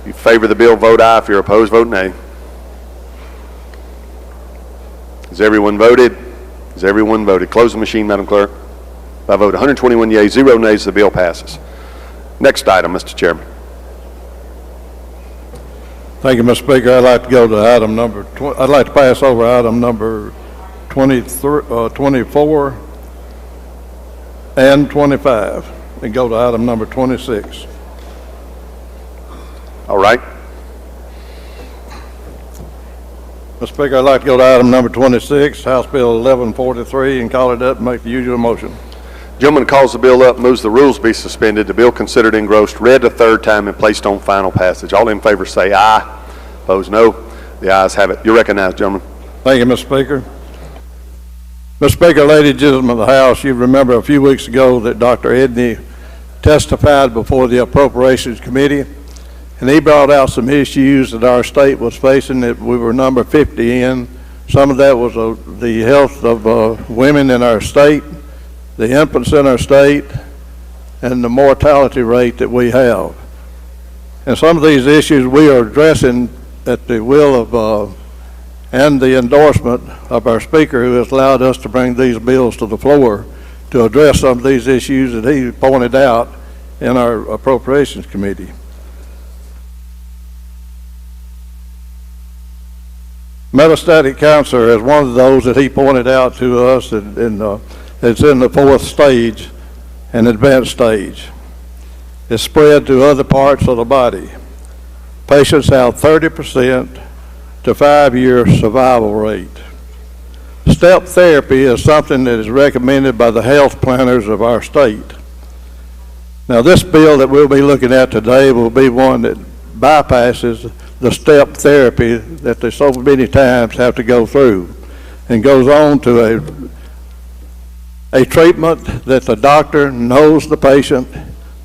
If you favor the bill, vote aye. If you're opposed, vote nay. Has everyone voted? Has everyone voted? Close the machine, Madam Clerk. By vote 121 yeas, 0 nays, the bill passes. Next item, Mr. Chairman. Thank you, Mr. Speaker. I'd like to go to item number, I'd like to pass over item number 24 and 25 and go to item number 26. All right. Mr. Speaker, I'd like to go to item number 26, House Bill 1143, and call it up and make the usual motion. Gentleman calls the bill up, moves the rules be suspended, the bill considered engrossed, read a third time, and placed on final passage. All in favor say aye. Opposed, no. The ayes have it. You're recognized, gentlemen. Thank you, Mr. Speaker. Mr. Speaker, ladies and gentlemen of the House, you remember a few weeks ago that Dr. Edney testified before the Appropriations Committee, and he brought out some issues that our state was facing that we were number 50 in. Some of that was the health of women in our state, the infants in our state, and the mortality rate that we have. And some of these issues we are addressing at the will of and the endorsement of our Speaker, who has allowed us to bring these bills to the floor to address some of these issues that he pointed out in our Appropriations Committee. Metastatic cancer is one of those that he pointed out to us, and it's in the 4th stage, an advanced stage. It's spread to other parts of the body. Patients have 30% to 5-year survival rate. Step therapy is something that is recommended by the health planners of our state. Now, this bill that we'll be looking at today will be one that bypasses the step therapy that they so many times have to go through and goes on to a treatment that the doctor knows the patient,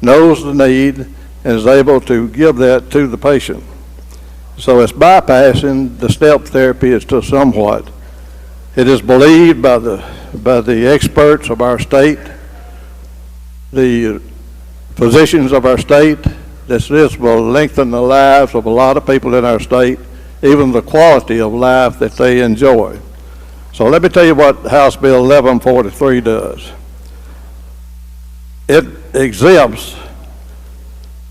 knows the need, and is able to give that to the patient. So it's bypassing the step therapy is to somewhat. It is believed by the experts of our state, the physicians of our state, that this will lengthen the lives of a lot of people in our state, even the quality of life that they enjoy. So let me tell you what House Bill 1143 does. It exempts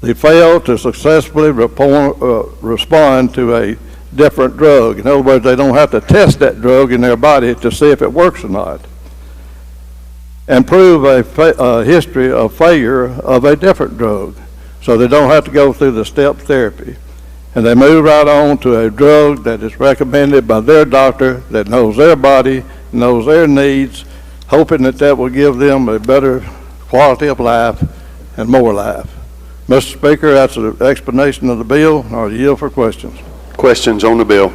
the fail to successfully respond to a different drug. In other words, they don't have to test that drug in their body to see if it works or not, and prove a history of failure of a different drug, so they don't have to go through the step therapy. And they move right on to a drug that is recommended by their doctor that knows their body, knows their needs, hoping that that will give them a better quality of life and more life. Mr. Speaker, that's an explanation of the bill. I yield for questions. Questions on the bill?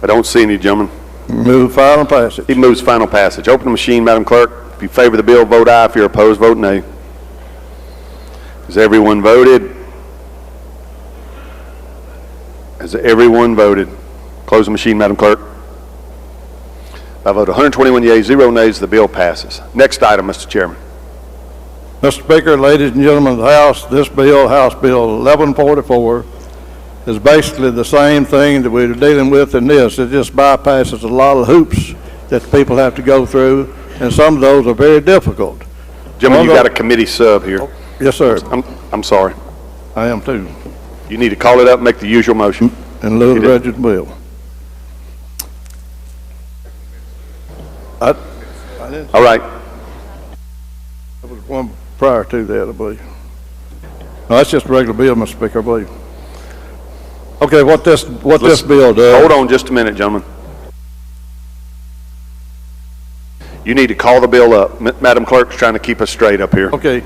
I don't see any, gentlemen. Move final passage. He moves final passage. Open the machine, Madam Clerk. If you favor the bill, vote aye. If you're opposed, vote nay. Has everyone voted? Has everyone voted? Close the machine, Madam Clerk. By vote 121 yeas, 0 nays, the bill passes. Next item, Mr. Chairman. Mr. Speaker, ladies and gentlemen of the House, this bill, House Bill 1144, is basically the same thing that we're dealing with in this. It just bypasses a lot of hoops that people have to go through, and some of those are very difficult. Gentlemen, you got a committee sub here. Yes, sir. I'm sorry. I am too. You need to call it up and make the usual motion. In lieu of the registered bill. All right. There was one prior to that, I believe. No, that's just a regular bill, Mr. Speaker, I believe. Okay, what this bill does. Hold on just a minute, gentlemen. You need to call the bill up. Madam Clerk's trying to keep us straight up here. Okay.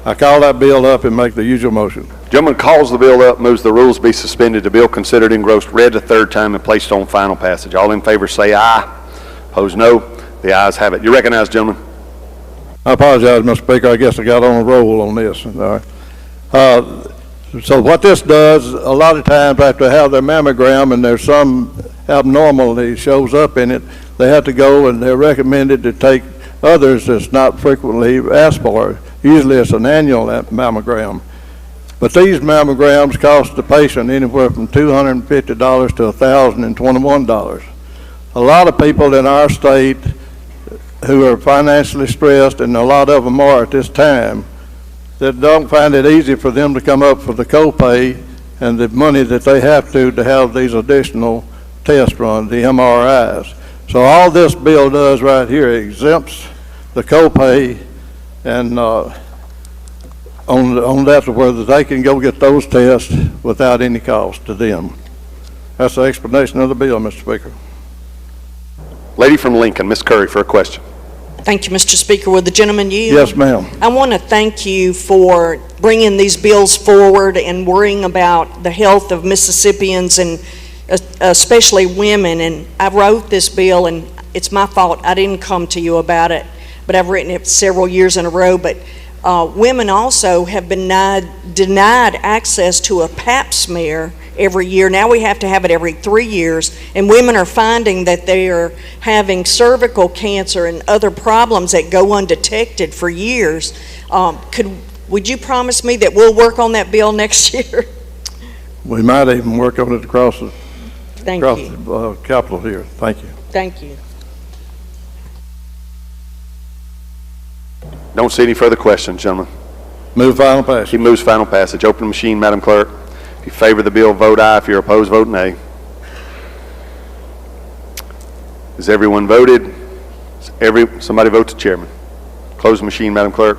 I call that bill up and make the usual motion. Gentleman calls the bill up, moves the rules be suspended, the bill considered engrossed, read the third time, and placed on final passage. All in favor say aye. Opposed, no. The ayes have it. You recognize, gentlemen. I apologize, Mr. Speaker. I guess I got on a roll on this. All right. So what this does, a lot of times after they have their mammogram and there's some abnormality shows up in it, they have to go and they're recommended to take others that's not frequently asked for. Usually it's an annual mammogram. But these mammograms cost the patient anywhere from $250 to $1,021. A lot of people in our state who are financially stressed, and a lot of them are at this time, that don't find it easy for them to come up for the copay and the money that they have to have these additional tests run, the MRIs. So all this bill does right here exempts the copay and on that to where they can go get those tests without any cost to them. That's the explanation of the bill, Mr. Speaker. Lady from Lincoln, Ms. Curry, for a question. Thank you, Mr. Speaker. Will the gentleman yield? Yes, ma'am. I want to thank you for bringing these bills forward and worrying about the health of Mississippians and especially women. And I wrote this bill, and it's my fault I didn't come to you about it, but I've written it several years in a row. But women also have been denied access to a pap smear every year. Now we have to have it every 3 years, and women are finding that they are having cervical cancer and other problems that go undetected for years. Would you promise me that we'll work on that bill next year? We might even work on it across the Capitol here. Thank you. Thank you. Don't see any further questions, gentlemen. Move final passage. He moves final passage. Open the machine, Madam Clerk. If you favor the bill, vote aye. If you're opposed, vote nay. Has everyone voted? Somebody vote to chairman. Close the machine, Madam Clerk.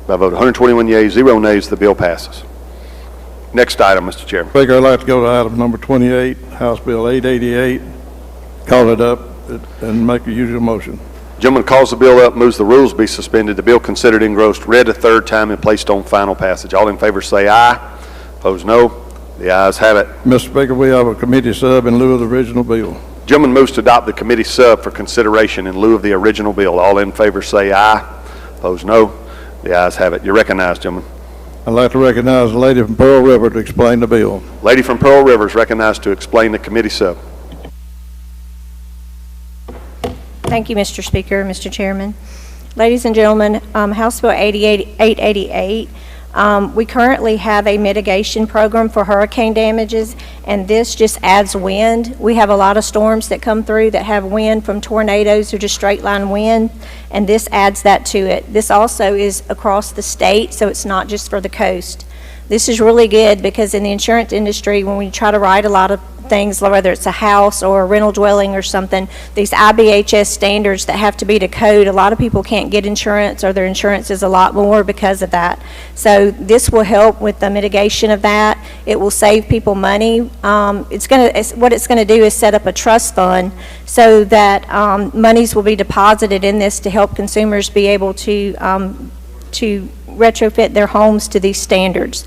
By vote 121 yeas, 0 nays, the bill passes. Next item, Mr. Chairman. Speaker, I'd like to go to item number 28, House Bill 888. Call it up and make the usual motion. Gentleman calls the bill up, moves the rules be suspended, the bill considered engrossed, read a third time, and placed on final passage. All in favor say aye. Opposed, no. The ayes have it. Mr. Speaker, we have a committee sub in lieu of the original bill. Gentleman moves to adopt the committee sub for consideration in lieu of the original bill. All in favor say aye. Opposed, no. The ayes have it. You're recognized, gentlemen. I'd like to recognize the lady from Pearl River to explain the bill. Lady from Pearl River is recognized to explain the committee sub. Thank you, Mr. Speaker, Mr. Chairman. Ladies and gentlemen, House Bill 888, we currently have a mitigation program for hurricane damages, and this just adds wind. We have a lot of storms that come through that have wind, from tornadoes or just straight line wind, and this adds that to it. This also is across the state, so it's not just for the coast. This is really good because in the insurance industry, when we try to write a lot of things, whether it's a house or a rental dwelling or something, these IBHS standards that have to be to code, a lot of people can't get insurance, or their insurance is a lot more because of that. So this will help with the mitigation of that. It will save people money. What it's going to do is set up a trust fund so that monies will be deposited in this to help consumers be able to retrofit their homes to these standards.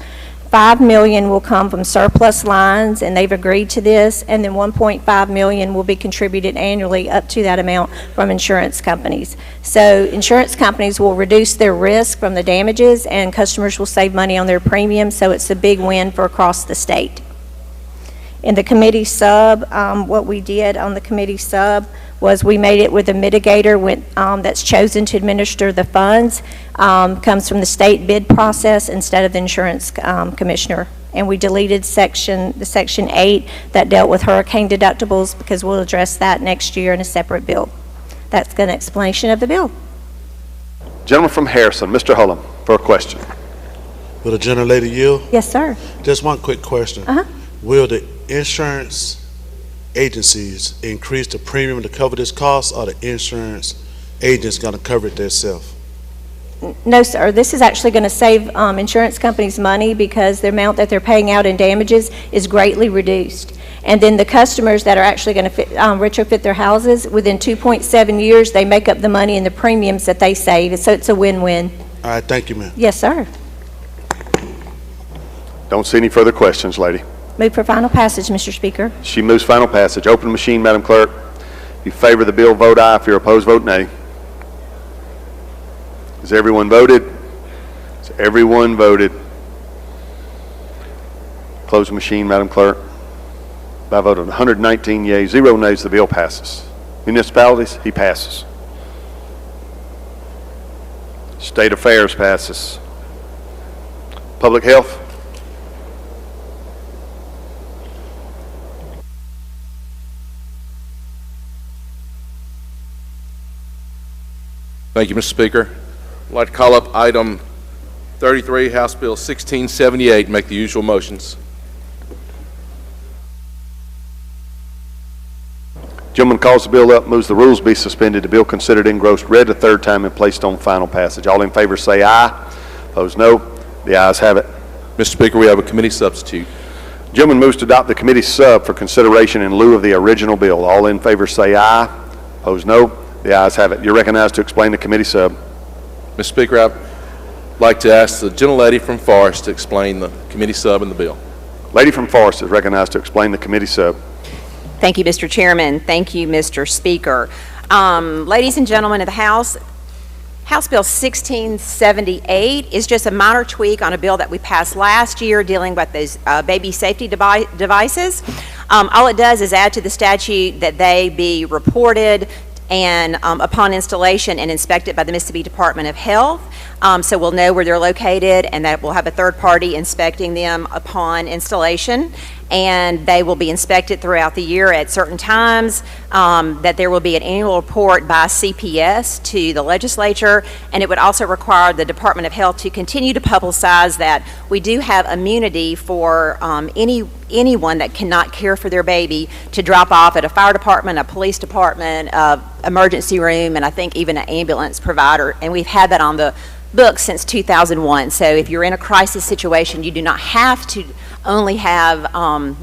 $5 million will come from surplus lines, and they've agreed to this, and then $1.5 million will be contributed annually up to that amount from insurance companies. So insurance companies will reduce their risk from the damages, and customers will save money on their premiums, so it's a big win for across the state. In the committee sub, what we did on the committee sub was we made it with a mitigator that's chosen to administer the funds, comes from the state bid process instead of the insurance commissioner. And we deleted section 8 that dealt with hurricane deductibles, because we'll address that next year in a separate bill. That's an explanation of the bill. Gentleman from Harrison, Mr. Hullum, for a question. Will the gentlelady yield? Yes, sir. Just one quick question. Will the insurance agencies increase the premium to cover this cost, or the insurance agents going to cover it themselves? No, sir. This is actually going to save insurance companies money, because the amount that they're paying out in damages is greatly reduced. And then the customers that are actually going to retrofit their houses, within 2.7 years, they make up the money in the premiums that they save. So it's a win-win. All right, thank you, ma'am. Yes, sir. Don't see any further questions, lady. Move for final passage, Mr. Speaker. She moves final passage. Open the machine, Madam Clerk. If you favor the bill, vote aye. If you're opposed, vote nay. Has everyone voted? Has everyone voted? Close the machine, Madam Clerk. By a vote of 119 yeas, 0 nays, the bill passes. Municipalities, he passes. State Affairs passes. Public Health. Thank you, Mr. Speaker. I'd like to call up item 33, House Bill 1678, make the usual motions. Gentleman calls the bill up, moves the rules be suspended, the bill considered engrossed, read a third time, and placed on final passage. All in favor say aye. Opposed, no. The ayes have it. Mr. Speaker, we have a committee substitute. Gentleman moves to adopt the committee sub for consideration in lieu of the original bill. All in favor say aye. Opposed, no. The ayes have it. You're recognized to explain the committee sub. Mr. Speaker, I'd like to ask the gentlelady from Forest to explain the committee sub and the bill. Lady from Forest is recognized to explain the committee sub. Thank you, Mr. Chairman. Thank you, Mr. Speaker. Ladies and gentlemen of the House, House Bill 1678 is just a minor tweak on a bill that we passed last year dealing with those baby safety devices. All it does is add to the statute that they be reported and upon installation and inspected by the Mississippi Department of Health. So we'll know where they're located, and that we'll have a third party inspecting them upon installation. And they will be inspected throughout the year at certain times, that there will be an annual report by CPS to the legislature, and it would also require the Department of Health to continue to publicize that we do have immunity for anyone that cannot care for their baby to drop off at a fire department, a police department, emergency room, and I think even an ambulance provider. And we've had that on the books since 2001. So if you're in a crisis situation, you do not have to only have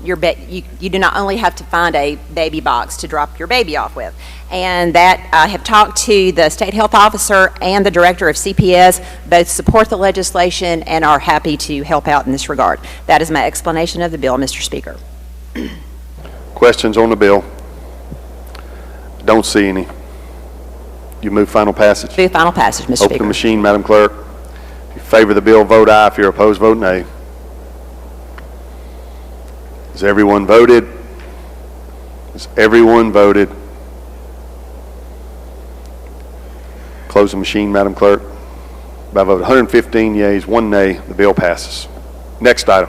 you do not only have to find a baby box to drop your baby off with. And that I have talked to the state health officer and the director of CPS, both support the legislation and are happy to help out in this regard. That is my explanation of the bill, Mr. Speaker. Questions on the bill? Don't see any. You move final passage? Move final passage, Mr. Speaker. Open the machine, Madam Clerk. If you favor the bill, vote aye. If you're opposed, vote nay. Has everyone voted? Has everyone voted? Close the machine, Madam Clerk. By a vote of 115 yeas, 1 nay, the bill passes. Next item.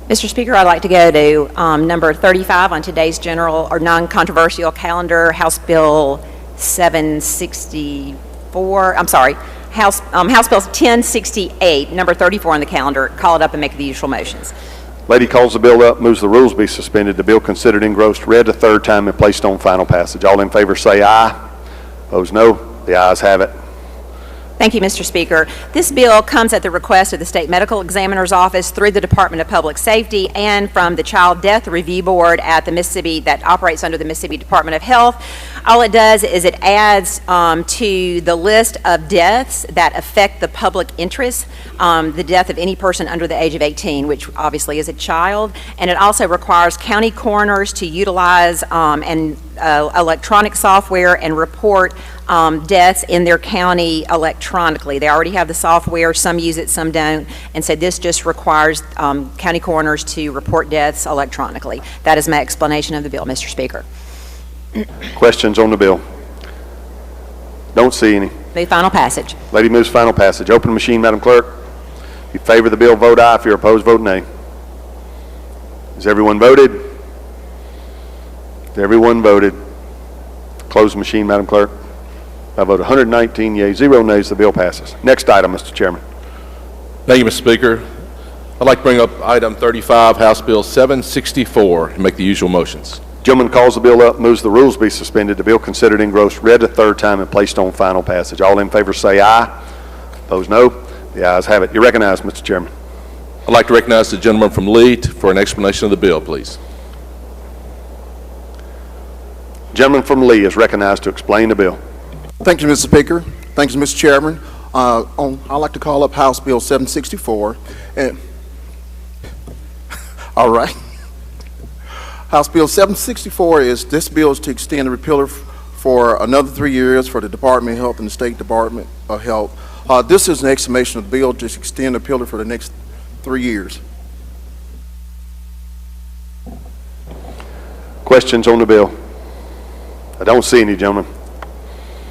Mr. Speaker, I'd like to go to number 35 on today's general or non-controversial calendar, House Bill 764, I'm sorry, House Bill 1068, number 34 on the calendar. Call it up and make the usual motions. Lady calls the bill up, moves the rules be suspended, the bill considered engrossed, read a third time, and placed on final passage. All in favor say aye. Opposed, no. The ayes have it. Thank you, Mr. Speaker. This bill comes at the request of the State Medical Examiner's Office through the Department of Public Safety and from the Child Death Review Board at the Mississippi, that operates under the Mississippi Department of Health. All it does is it adds to the list of deaths that affect the public interest, the death of any person under the age of 18, which obviously is a child, and it also requires county coroners to utilize electronic software and report deaths in their county electronically. They already have the software, some use it, some don't, and so this just requires county coroners to report deaths electronically. That is my explanation of the bill, Mr. Speaker. Questions on the bill? Don't see any. Move final passage. Lady moves final passage. Open the machine, Madam Clerk. If you favor the bill, vote aye. If you're opposed, vote nay. Has everyone voted? Everyone voted. Close the machine, Madam Clerk. By vote 119 yeas, 0 nays, the bill passes. Next item, Mr. Chairman. Thank you, Mr. Speaker. I'd like to bring up item 35, House Bill 764, and make the usual motions. Gentleman calls the bill up, moves the rules be suspended, the bill considered engrossed, read a third time, and placed on final passage. All in favor say aye. Opposed, no. The ayes have it. You're recognized, Mr. Chairman. I'd like to recognize the gentleman from Lee for an explanation of the bill, please. Gentleman from Lee is recognized to explain the bill. Thank you, Mr. Speaker. Thank you, Mr. Chairman. I'd like to call up House Bill 764. All right. House Bill 764 this bill is to extend the repealer for another 3 years for the Department of Health and the State Department of Health. This is an explanation of the bill to extend the repealer for the next 3 years. Questions on the bill? I don't see any, gentlemen.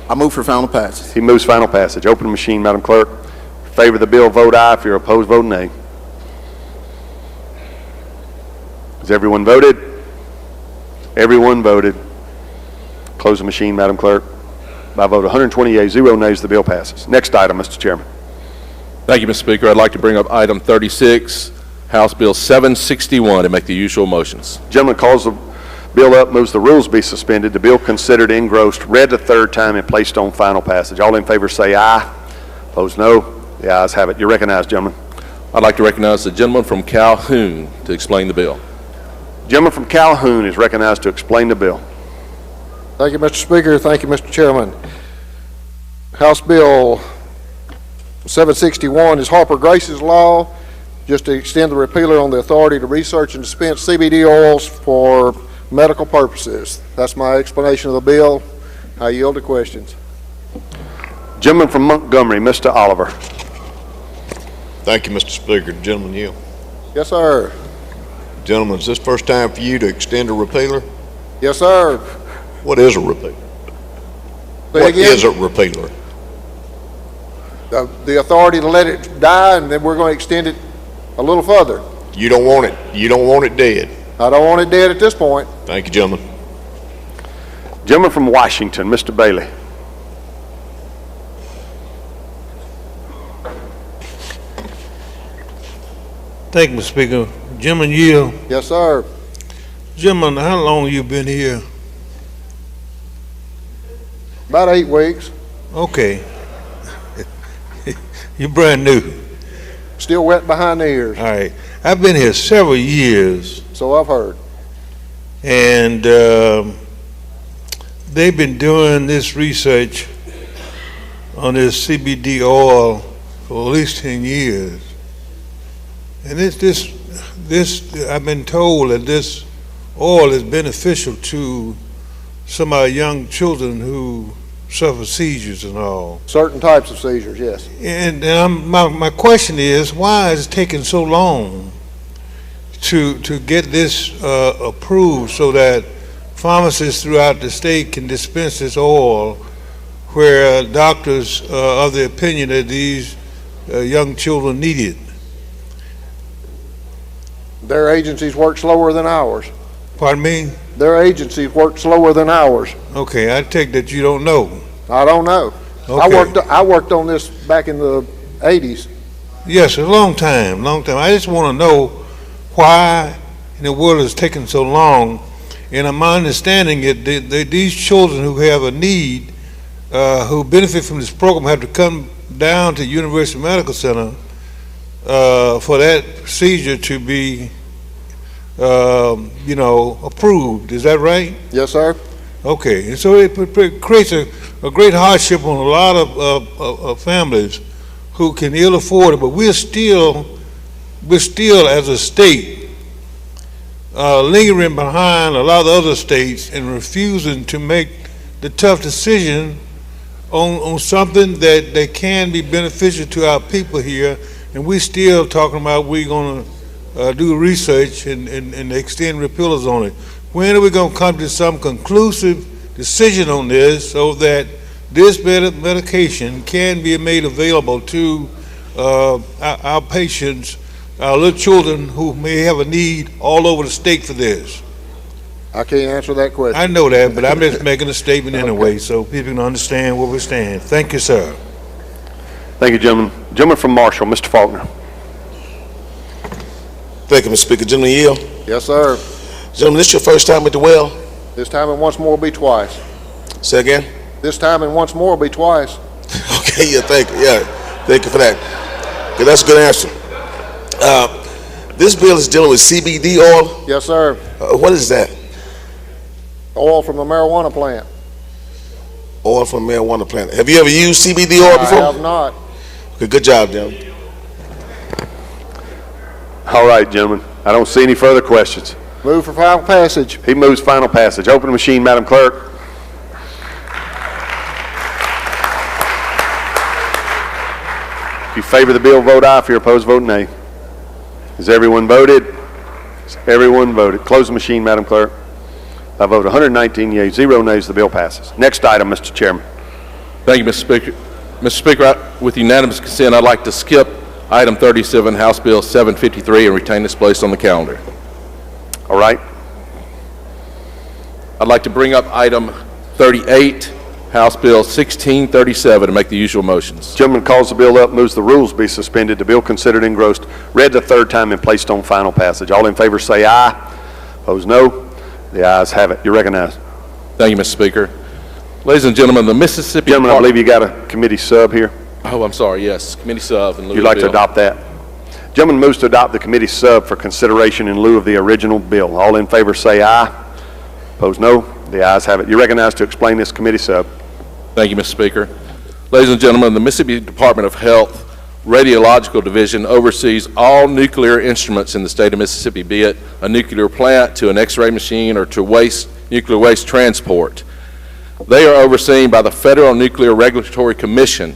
I move for final passage. He moves final passage. Open the machine, Madam Clerk. In favor of the bill, vote aye. If you're opposed, vote nay. Has everyone voted? Everyone voted. Close the machine, Madam Clerk. By vote 120 yeas, 0 nays, the bill passes. Next item, Mr. Chairman. Thank you, Mr. Speaker. I'd like to bring up item 36, House Bill 761, and make the usual motions. Gentleman calls the bill up, moves the rules be suspended, the bill considered engrossed, read a third time, and placed on final passage. All in favor say aye. Opposed, no. The ayes have it. You're recognized, gentlemen. I'd like to recognize the gentleman from Calhoun to explain the bill. Gentleman from Calhoun is recognized to explain the bill. Thank you, Mr. Speaker. Thank you, Mr. Chairman. House Bill 761 is Harper Grace's law, just to extend the repealer on the authority to research and dispense CBD oils for medical purposes. That's my explanation of the bill. I yield to questions. Gentleman from Montgomery, Mr. Oliver. Thank you, Mr. Speaker. Gentleman yield. Yes, sir. Gentlemen, is this first time for you to extend a repealer? Yes, sir. What is a repealer? What is a repealer? The authority to let it die, and then we're going to extend it a little further. You don't want it. You don't want it dead. I don't want it dead at this point. Thank you, gentlemen. Gentleman from Washington, Mr. Bailey. Thank you, Mr. Speaker. Gentleman Yield. Yes, sir. Gentlemen, how long you been here? About 8 weeks. Okay. You're brand new. Still wet behind the ears. All right. I've been here several years. So I've heard. And they've been doing this research on this CBD oil for at least 10 years. And I've been told that this oil is beneficial to some of our young children who suffer seizures and all. Certain types of seizures, yes. And my question is, why is it taking so long to get this approved so that pharmacists throughout the state can dispense this oil, where doctors are of the opinion that these young children need it? Their agencies work slower than ours. Pardon me? Their agencies work slower than ours. Okay, I take that you don't know. I don't know. Okay. I worked on this back in the 80s. Yes, a long time, long time. I just want to know why in the world it's taking so long. And my understanding is that these children who have a need, who benefit from this program, have to come down to University Medical Center for that procedure to be, approved. Is that right? Yes, sir. Okay, and so it creates a great hardship on a lot of families who can ill afford it, but we're still as a state lingering behind a lot of other states and refusing to make the tough decision on something that can be beneficial to our people here, and we're still talking about we're going to do research and extend repealers on it. When are we going to come to some conclusive decision on this so that this medication can be made available to our patients, our little children who may have a need all over the state for this? I can't answer that question. I know that, but I'm just making a statement anyway, so people can understand where we stand. Thank you, sir. Thank you, gentlemen. Gentleman from Marshall, Mr. Faulkner. Thank you, Mr. Speaker. Gentleman Yield. Yes, sir. Gentlemen, this your first time at the well? This time and once more will be twice. Say again? This time and once more will be twice. Okay, yeah, thank you for that. Okay, that's a good answer. This bill is dealing with CBD oil? Yes, sir. What is that? Oil from a marijuana plant. Oil from a marijuana plant. Have you ever used CBD oil before? I have not. Okay, good job, gentlemen. All right, gentlemen. I don't see any further questions. Move for final passage. He moves final passage. Open the machine, Madam Clerk. If you favor the bill, vote aye. If you're opposed, vote nay. Has everyone voted? Has everyone voted? Close the machine, Madam Clerk. By vote 119 yeas, 0 nays, the bill passes. Next item, Mr. Chairman. Thank you, Mr. Speaker. Mr. Speaker, with unanimous consent, I'd like to skip item 37, House Bill 753, and retain its place on the calendar. All right. I'd like to bring up item 38, House Bill 1637, and make the usual motions. Gentleman calls the bill up, moves the rules be suspended, the bill considered engrossed, read the third time, and placed on final passage. All in favor say aye. Opposed, no. The ayes have it. You're recognized. Thank you, Mr. Speaker. Ladies and gentlemen, the Mississippi Gentlemen, I believe you got a committee sub here. Oh, I'm sorry, yes, committee sub. In lieu You'd of like the to bill. adopt that? Gentleman moves to adopt the committee sub for consideration in lieu of the original bill. All in favor say aye. Opposed, no. The ayes have it. You're recognized to explain this committee sub. Thank you, Mr. Speaker. Ladies and gentlemen, the Mississippi Department of Health Radiological Division oversees all nuclear instruments in the state of Mississippi, be it a nuclear plant to an X-ray machine or to nuclear waste transport. They are overseen by the Federal Nuclear Regulatory Commission,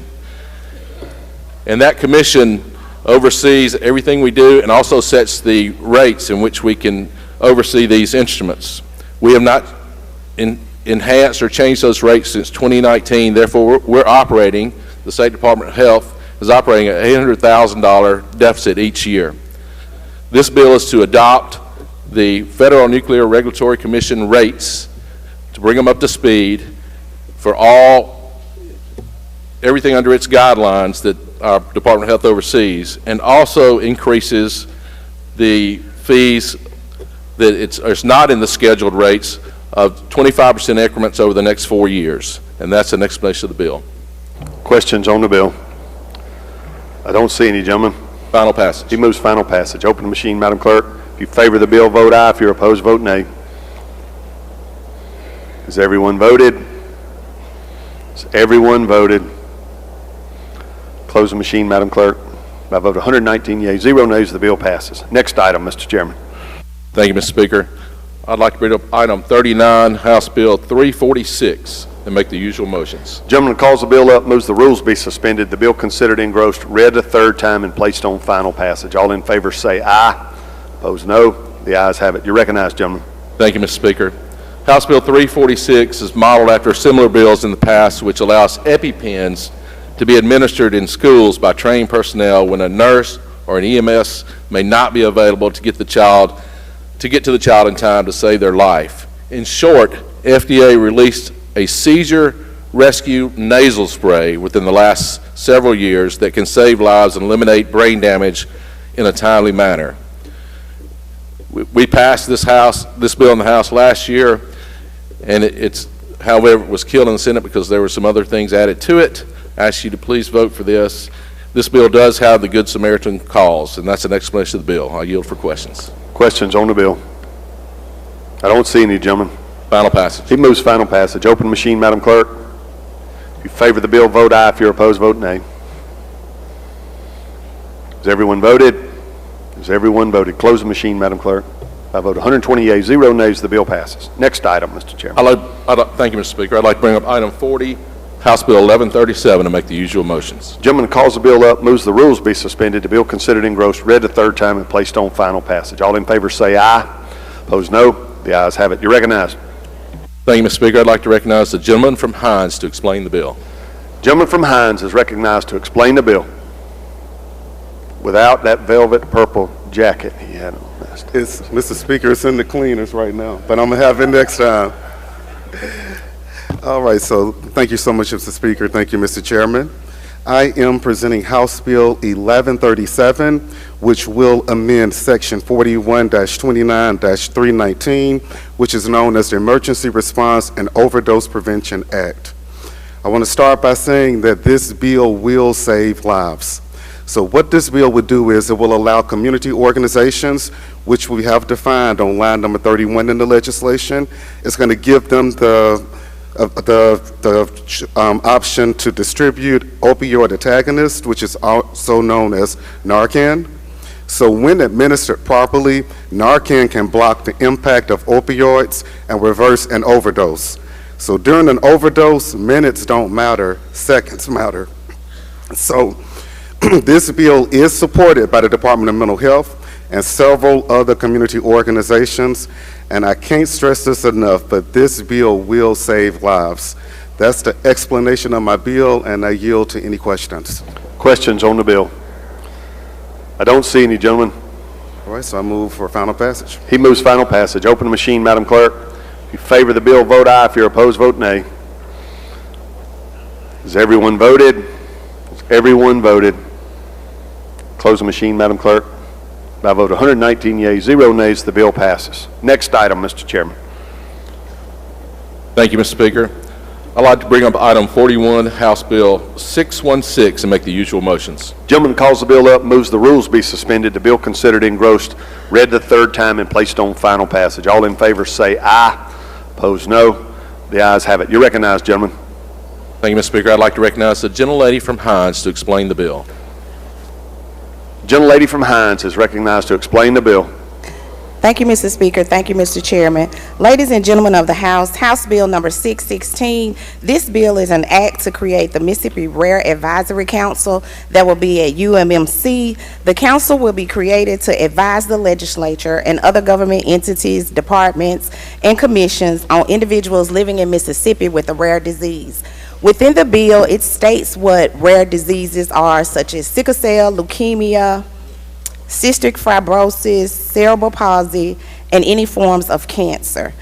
and that commission oversees everything we do and also sets the rates in which we can oversee these instruments. We have not enhanced or changed those rates since 2019. Therefore, we're operating, the State Department of Health is operating an $800,000 deficit each year. This bill is to adopt the Federal Nuclear Regulatory Commission rates to bring them up to speed for everything under its guidelines that our Department of Health oversees, and also increases the fees that it's not in the scheduled rates of 25% increments over the next 4 years. And that's an explanation of the bill. Questions on the bill? I don't see any, gentlemen. Final passage. He moves final passage. Open the machine, Madam Clerk. If you favor the bill, vote aye. If you're opposed, vote nay. Has everyone voted? Has everyone voted? Close the machine, Madam Clerk. By vote 119 yeas, 0 nays, the bill passes. Next item, Mr. Chairman. Thank you, Mr. Speaker. I'd like to bring up item 39, House Bill 346, and make the usual motions. Gentleman calls the bill up, moves the rules be suspended, the bill considered engrossed, read a third time, and placed on final passage. All in favor say aye. Opposed, no. The ayes have it. You're recognized, gentlemen. Thank you, Mr. Speaker. House Bill 346 is modeled after similar bills in the past, which allows EpiPens to be administered in schools by trained personnel when a nurse or an EMS may not be available to get to the child in time to save their life. In short, FDA released a seizure rescue nasal spray within the last several years that can save lives and eliminate brain damage in a timely manner. We passed this bill in the House last year, and however, it was killed in the Senate because there were some other things added to it. I ask you to please vote for this. This bill does have the Good Samaritan clause, and that's an explanation of the bill. I yield for questions. Questions on the bill? I don't see any, gentlemen. Final passage. He moves final passage. Open machine, Madam Clerk. If you favor the bill, vote aye. If you're opposed, vote nay. Has everyone voted? Has everyone voted? Close the machine, Madam Clerk. By vote 120 yeas, 0 nays, the bill passes. Next item, Mr. Chairman. Thank you, Mr. Speaker. I'd like to bring up item 40, House Bill 1137, and make the usual motions. Gentleman calls the bill up, moves the rules be suspended, the bill considered engrossed, read the third time, and placed on final passage. All in favor say aye. Opposed, no. The ayes have it. You're recognized. Thank you, Mr. Speaker. I'd like to recognize the gentleman from Hines to explain the bill. Gentleman from Hines is recognized to explain the bill. Without that velvet purple jacket he had on. Mr. Speaker, it's in the cleaners right now, but I'm going to have it next time. All right, so thank you so much, Mr. Speaker. Thank you, Mr. Chairman. I am presenting House Bill 1137, which will amend Section 41-29-319, which is known as the Emergency Response and Overdose Prevention Act. I want to start by saying that this bill will save lives. So what this bill would do is it will allow community organizations, which we have defined on line number 31 in the legislation, it's going to give them the option to distribute opioid antagonists, which is also known as Narcan. So when administered properly, Narcan can block the impact of opioids and reverse an overdose. So during an overdose, minutes don't matter, seconds matter. So this bill is supported by the Department of Mental Health and several other community organizations, and I can't stress this enough, but this bill will save lives. That's the explanation of my bill, and I yield to any questions. Questions on the bill? I don't see any, gentlemen. All right, so I move for final passage. He moves final passage. Open the machine, Madam Clerk. If you favor the bill, vote aye. If you're opposed, vote nay. Has everyone voted? Has everyone voted? Close the machine, Madam Clerk. By vote 119 yeas, 0 nays, the bill passes. Next item, Mr. Chairman. Thank you, Mr. Speaker. I'd like to bring up item 41, House Bill 616, and make the usual motions. Gentleman calls the bill up, moves the rules be suspended, the bill considered engrossed, read the third time, and placed on final passage. All in favor say aye. Opposed, no. The ayes have it. You're recognized, gentlemen. Thank you, Mr. Speaker. I'd like to recognize the gentlelady from Hines to explain the bill. Gentlelady from Hines is recognized to explain the bill. Thank you, Mr. Speaker. Thank you, Mr. Chairman. Ladies and gentlemen of the House, House Bill number 616. This bill is an act to create the Mississippi Rare Advisory Council that will be at UMMC. The council will be created to advise the legislature and other government entities, departments, and commissions on individuals living in Mississippi with a rare disease. Within the bill, it states what rare diseases are, such as sickle cell, leukemia, cystic fibrosis, cerebral palsy, and any forms of cancer.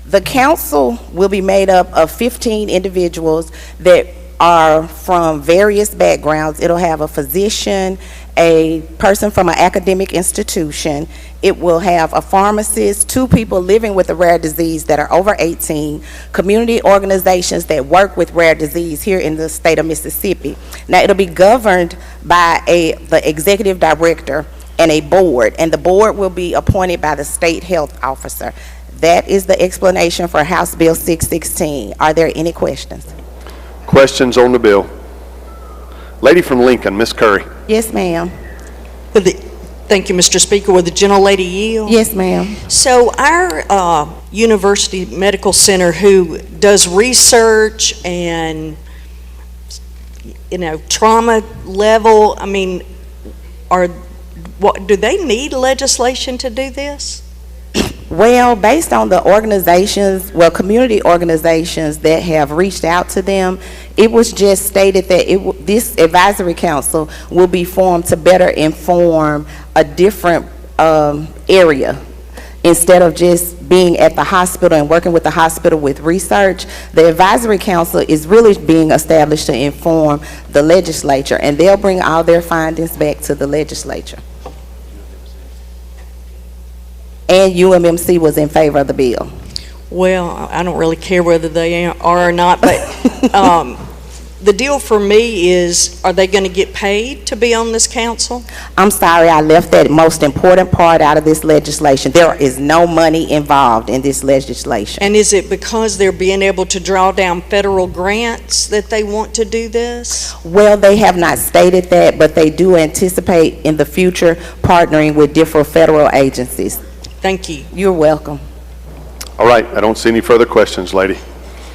The council will be made up of 15 individuals that are from various backgrounds. It'll have a physician, a person from an academic institution. It will have a pharmacist, 2 people living with a rare disease that are over 18, community organizations that work with rare disease here in the state of Mississippi. Now, it'll be governed by the executive director and a board, and the board will be appointed by the state health officer. That is the explanation for House Bill 616. Are there any questions? Questions on the bill? Lady from Lincoln, Ms. Curry. Yes, ma'am. Thank you, Mr. Speaker. Will the gentlelady yield? Yes, ma'am. So our University Medical Center, who does research and, trauma level, I mean, do they need legislation to do this? Well, based on the organizations, community organizations that have reached out to them, it was just stated that this advisory council will be formed to better inform a different area. Instead of just being at the hospital and working with the hospital with research, the advisory council is really being established to inform the legislature, and they'll bring all their findings back to the legislature. And UMMC was in favor of the bill. Well, I don't really care whether they are or not, but the deal for me is, are they going to get paid to be on this council? I'm sorry, I left that most important part out of this legislation. There is no money involved in this legislation. And is it because they're being able to draw down federal grants that they want to do this? Well, they have not stated that, but they do anticipate in the future partnering with different federal agencies. Thank you. You're welcome. All right, I don't see any further questions, lady.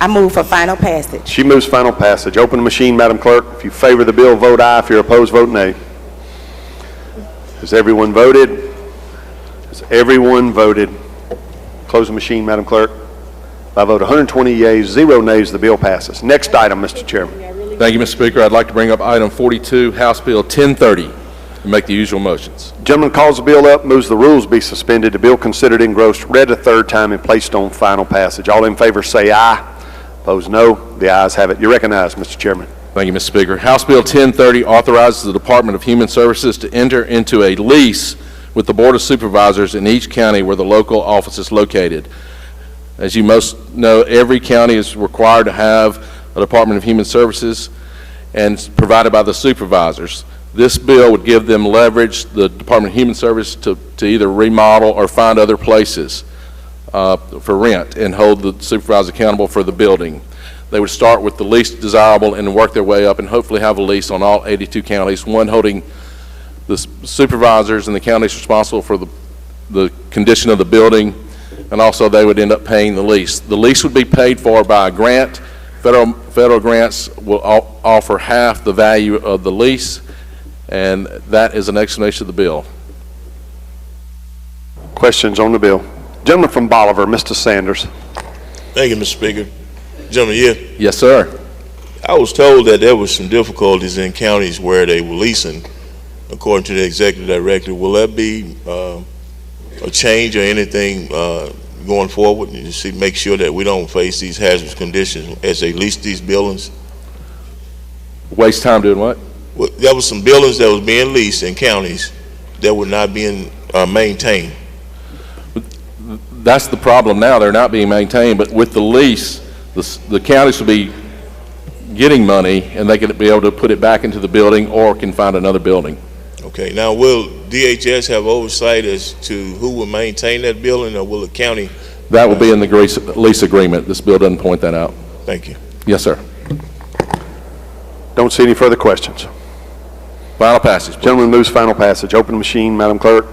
I move for final passage. She moves final passage. Open the machine, Madam Clerk. If you favor the bill, vote aye. If you're opposed, vote nay. Has everyone voted? Has everyone voted? Close the machine, Madam Clerk. By a vote 120 yeas, 0 nays, the bill passes. Next item, Mr. Chairman. Thank you, Mr. Speaker. I'd like to bring up item 42, House Bill 1030, and make the usual motions. Gentleman calls the bill up, moves the rules be suspended, the bill considered engrossed, read a third time, and placed on final passage. All in favor say aye. Opposed, no. The ayes have it. You're recognized, Mr. Chairman. Thank you, Mr. Speaker. House Bill 1030 authorizes the Department of Human Services to enter into a lease with the Board of Supervisors in each county where the local office is located. As you most know, every county is required to have a Department of Human Services and provided by the supervisors. This bill would give them leverage, the Department of Human Services, to either remodel or find other places for rent and hold the supervisor accountable for the building. They would start with the least desirable and work their way up and hopefully have a lease on all 82 counties, one holding the supervisors and the counties responsible for the condition of the building, and also they would end up paying the lease. The lease would be paid for by a grant. Federal grants will offer half the value of the lease, and that is an explanation of the bill. Questions on the bill? Gentleman from Bolivar, Mr. Sanders. Thank you, Mr. Speaker. Gentleman, yeah. Yes, sir. I was told that there were some difficulties in counties where they were leasing, according to the executive director. Will that be a change or anything going forward? You see, make sure that we don't face these hazardous conditions as they lease these buildings. Waste time doing what? Well, there was some buildings that was being leased in counties that were not being maintained. That's the problem now. They're not being maintained, but with the lease, the counties will be getting money and they can be able to put it back into the building or can find another building. Okay, now will DHS have oversight as to who will maintain that building, or will the county? That will be in the lease agreement. This bill doesn't point that out. Thank you. Yes, sir. Don't see any further questions. Final passage, please. Gentleman moves final passage. Open the machine, Madam Clerk.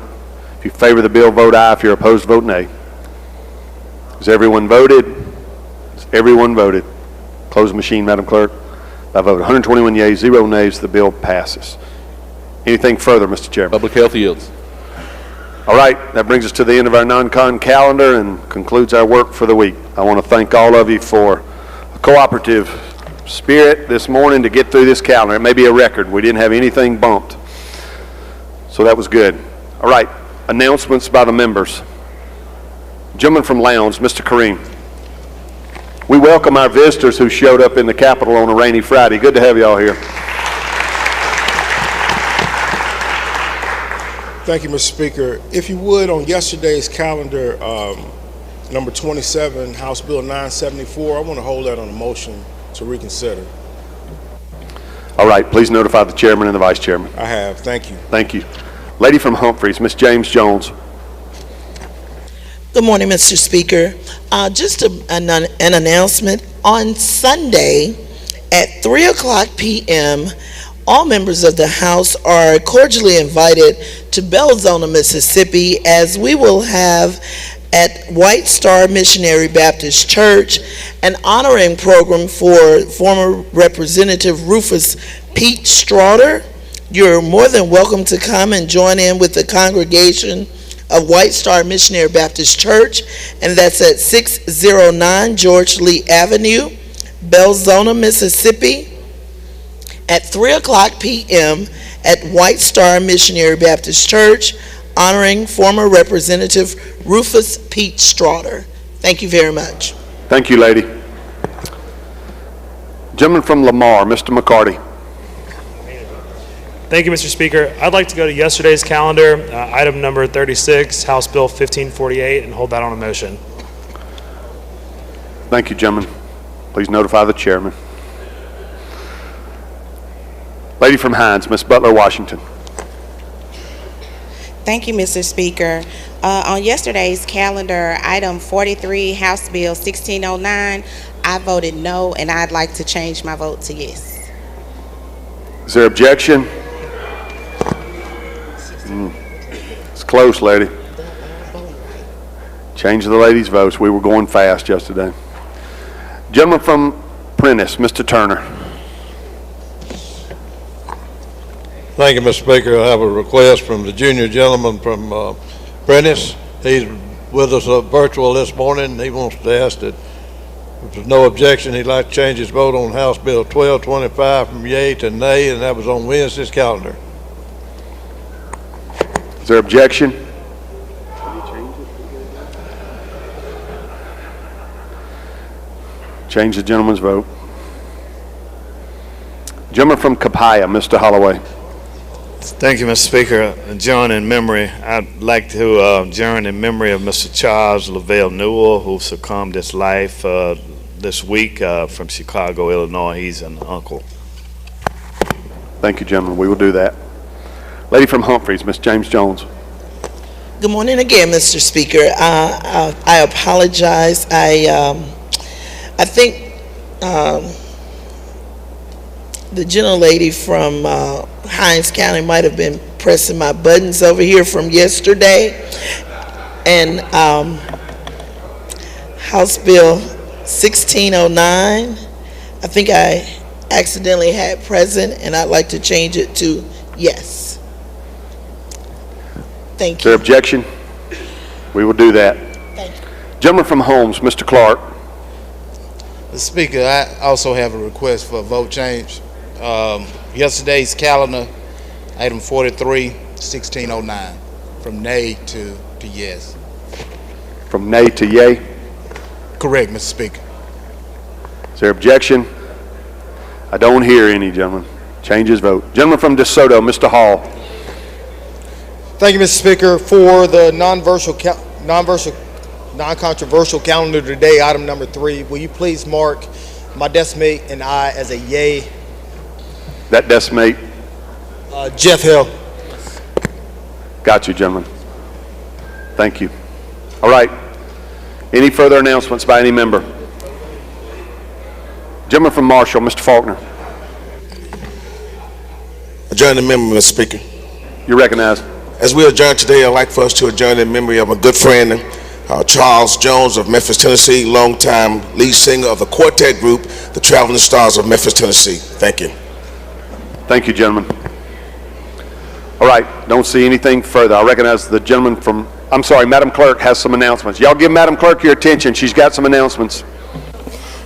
If you favor the bill, vote aye. If you're opposed, vote nay. Has everyone voted? Has everyone voted? Close the machine, Madam Clerk. By vote 121 yeas, 0 nays, the bill passes. Anything further, Mr. Chairman? Public health yields. All right, that brings us to the end of our non-con calendar and concludes our work for the week. I want to thank all of you for a cooperative spirit this morning to get through this calendar. It may be a record. We didn't have anything bumped, so that was good. All right, announcements by the members. Gentleman from Lowndes, Mr. Kareem. We welcome our visitors who showed up in the Capitol on a rainy Friday. Good to have you all here. Thank you, Mr. Speaker. If you would, on yesterday's calendar, number 27, House Bill 974, I want to hold that on a motion to reconsider. All right, please notify the chairman and the vice chairman. I have. Thank you. Thank you. Lady from Humphreys, Ms. James Jones. Good morning, Mr. Speaker. Just an announcement. On Sunday at 3:00 p.m., all members of the House are cordially invited to Belzona, Mississippi, as we will have at White Star Missionary Baptist Church an honoring program for former Representative Rufus Pete Strawder. You're more than welcome to come and join in with the congregation of White Star Missionary Baptist Church, and that's at 609 George Lee Avenue, Belzona, Mississippi, at 3:00 p.m. at White Star Missionary Baptist Church, honoring former Representative Rufus Pete Strawder. Thank you very much. Thank you, lady. Gentleman from Lamar, Mr. McCarty. Thank you, Mr. Speaker. I'd like to go to yesterday's calendar, item number 36, House Bill 1548, and hold that on a motion. Thank you, gentlemen. Please notify the chairman. Lady from Hines, Ms. Butler, Washington. Thank you, Mr. Speaker. On yesterday's calendar, item 43, House Bill 1609, I voted no, and I'd like to change my vote to yes. Is there objection? It's close, lady. Change the lady's votes. We were going fast yesterday. Gentleman from Prentice, Mr. Turner. Thank you, Mr. Speaker. I have a request from the junior gentleman from Prentice. He's with us virtual this morning. He wants to ask that if there's no objection, he'd like to change his vote on House Bill 1225 from yea to nay, and that was on Wednesday's calendar. Is there objection? Change the gentleman's vote. Gentleman from Copiah, Mr. Holloway. Thank you, Mr. Speaker. Join in memory. I'd like to join in memory of Mr. Charles Lavelle Newell, who succumbed his life this week from Chicago, Illinois. He's an uncle. Thank you, gentlemen. We will do that. Lady from Humphreys, Ms. James Jones. Good morning again, Mr. Speaker. I apologize. I think the gentlelady from Hinds County might have been pressing my buttons over here from yesterday. And House Bill 1609, I think I accidentally had present, and I'd like to change it to yes. Thank you. Is there objection? We will do that. Thank you. Gentleman from Holmes, Mr. Clark. Mr. Speaker, I also have a request for a vote change. Yesterday's calendar, item 43, 1609, from nay to yes. From nay to yea? Correct, Mr. Speaker. Is there objection? I don't hear any, gentlemen. Change his vote. Gentleman from DeSoto, Mr. Hall. Thank you, Mr. Speaker. For the non-controversial calendar today, item number 3, will you please mark my deskmate and I as a yay? That deskmate? Jeff Hill. Got you, gentlemen. Thank you. All right. Any further announcements by any member? Gentleman from Marshall, Mr. Faulkner. Adjourn in memory, Mr. Speaker. You're recognized. As we adjourn today, I'd like for us to adjourn in memory of a good friend, Charles Jones of Memphis, Tennessee, longtime lead singer of the quartet group, the Traveling Stars of Memphis, Tennessee. Thank you. Thank you, gentlemen. All right, don't see anything further. I recognize the gentleman from, I'm sorry, Madam Clerk has some announcements. Y'all give Madam Clerk your attention. She's got some announcements.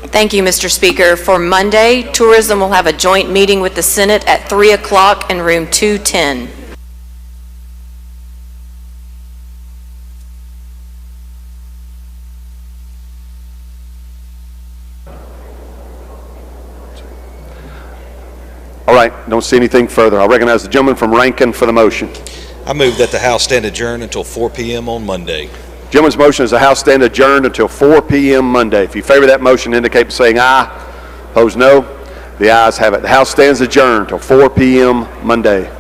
Thank you, Mr. Speaker. For Monday, tourism will have a joint meeting with the Senate at 3 o'clock in room 210. All right, don't see anything further. I recognize the gentleman from Rankin for the motion. I move that the House stand adjourned until 4 p.m. on Monday. Gentleman's motion is the House stand adjourned until 4 p.m. Monday. If you favor that motion, indicate by saying aye. Opposed, no. The ayes have it. The House stands adjourned until 4 p.m. Monday.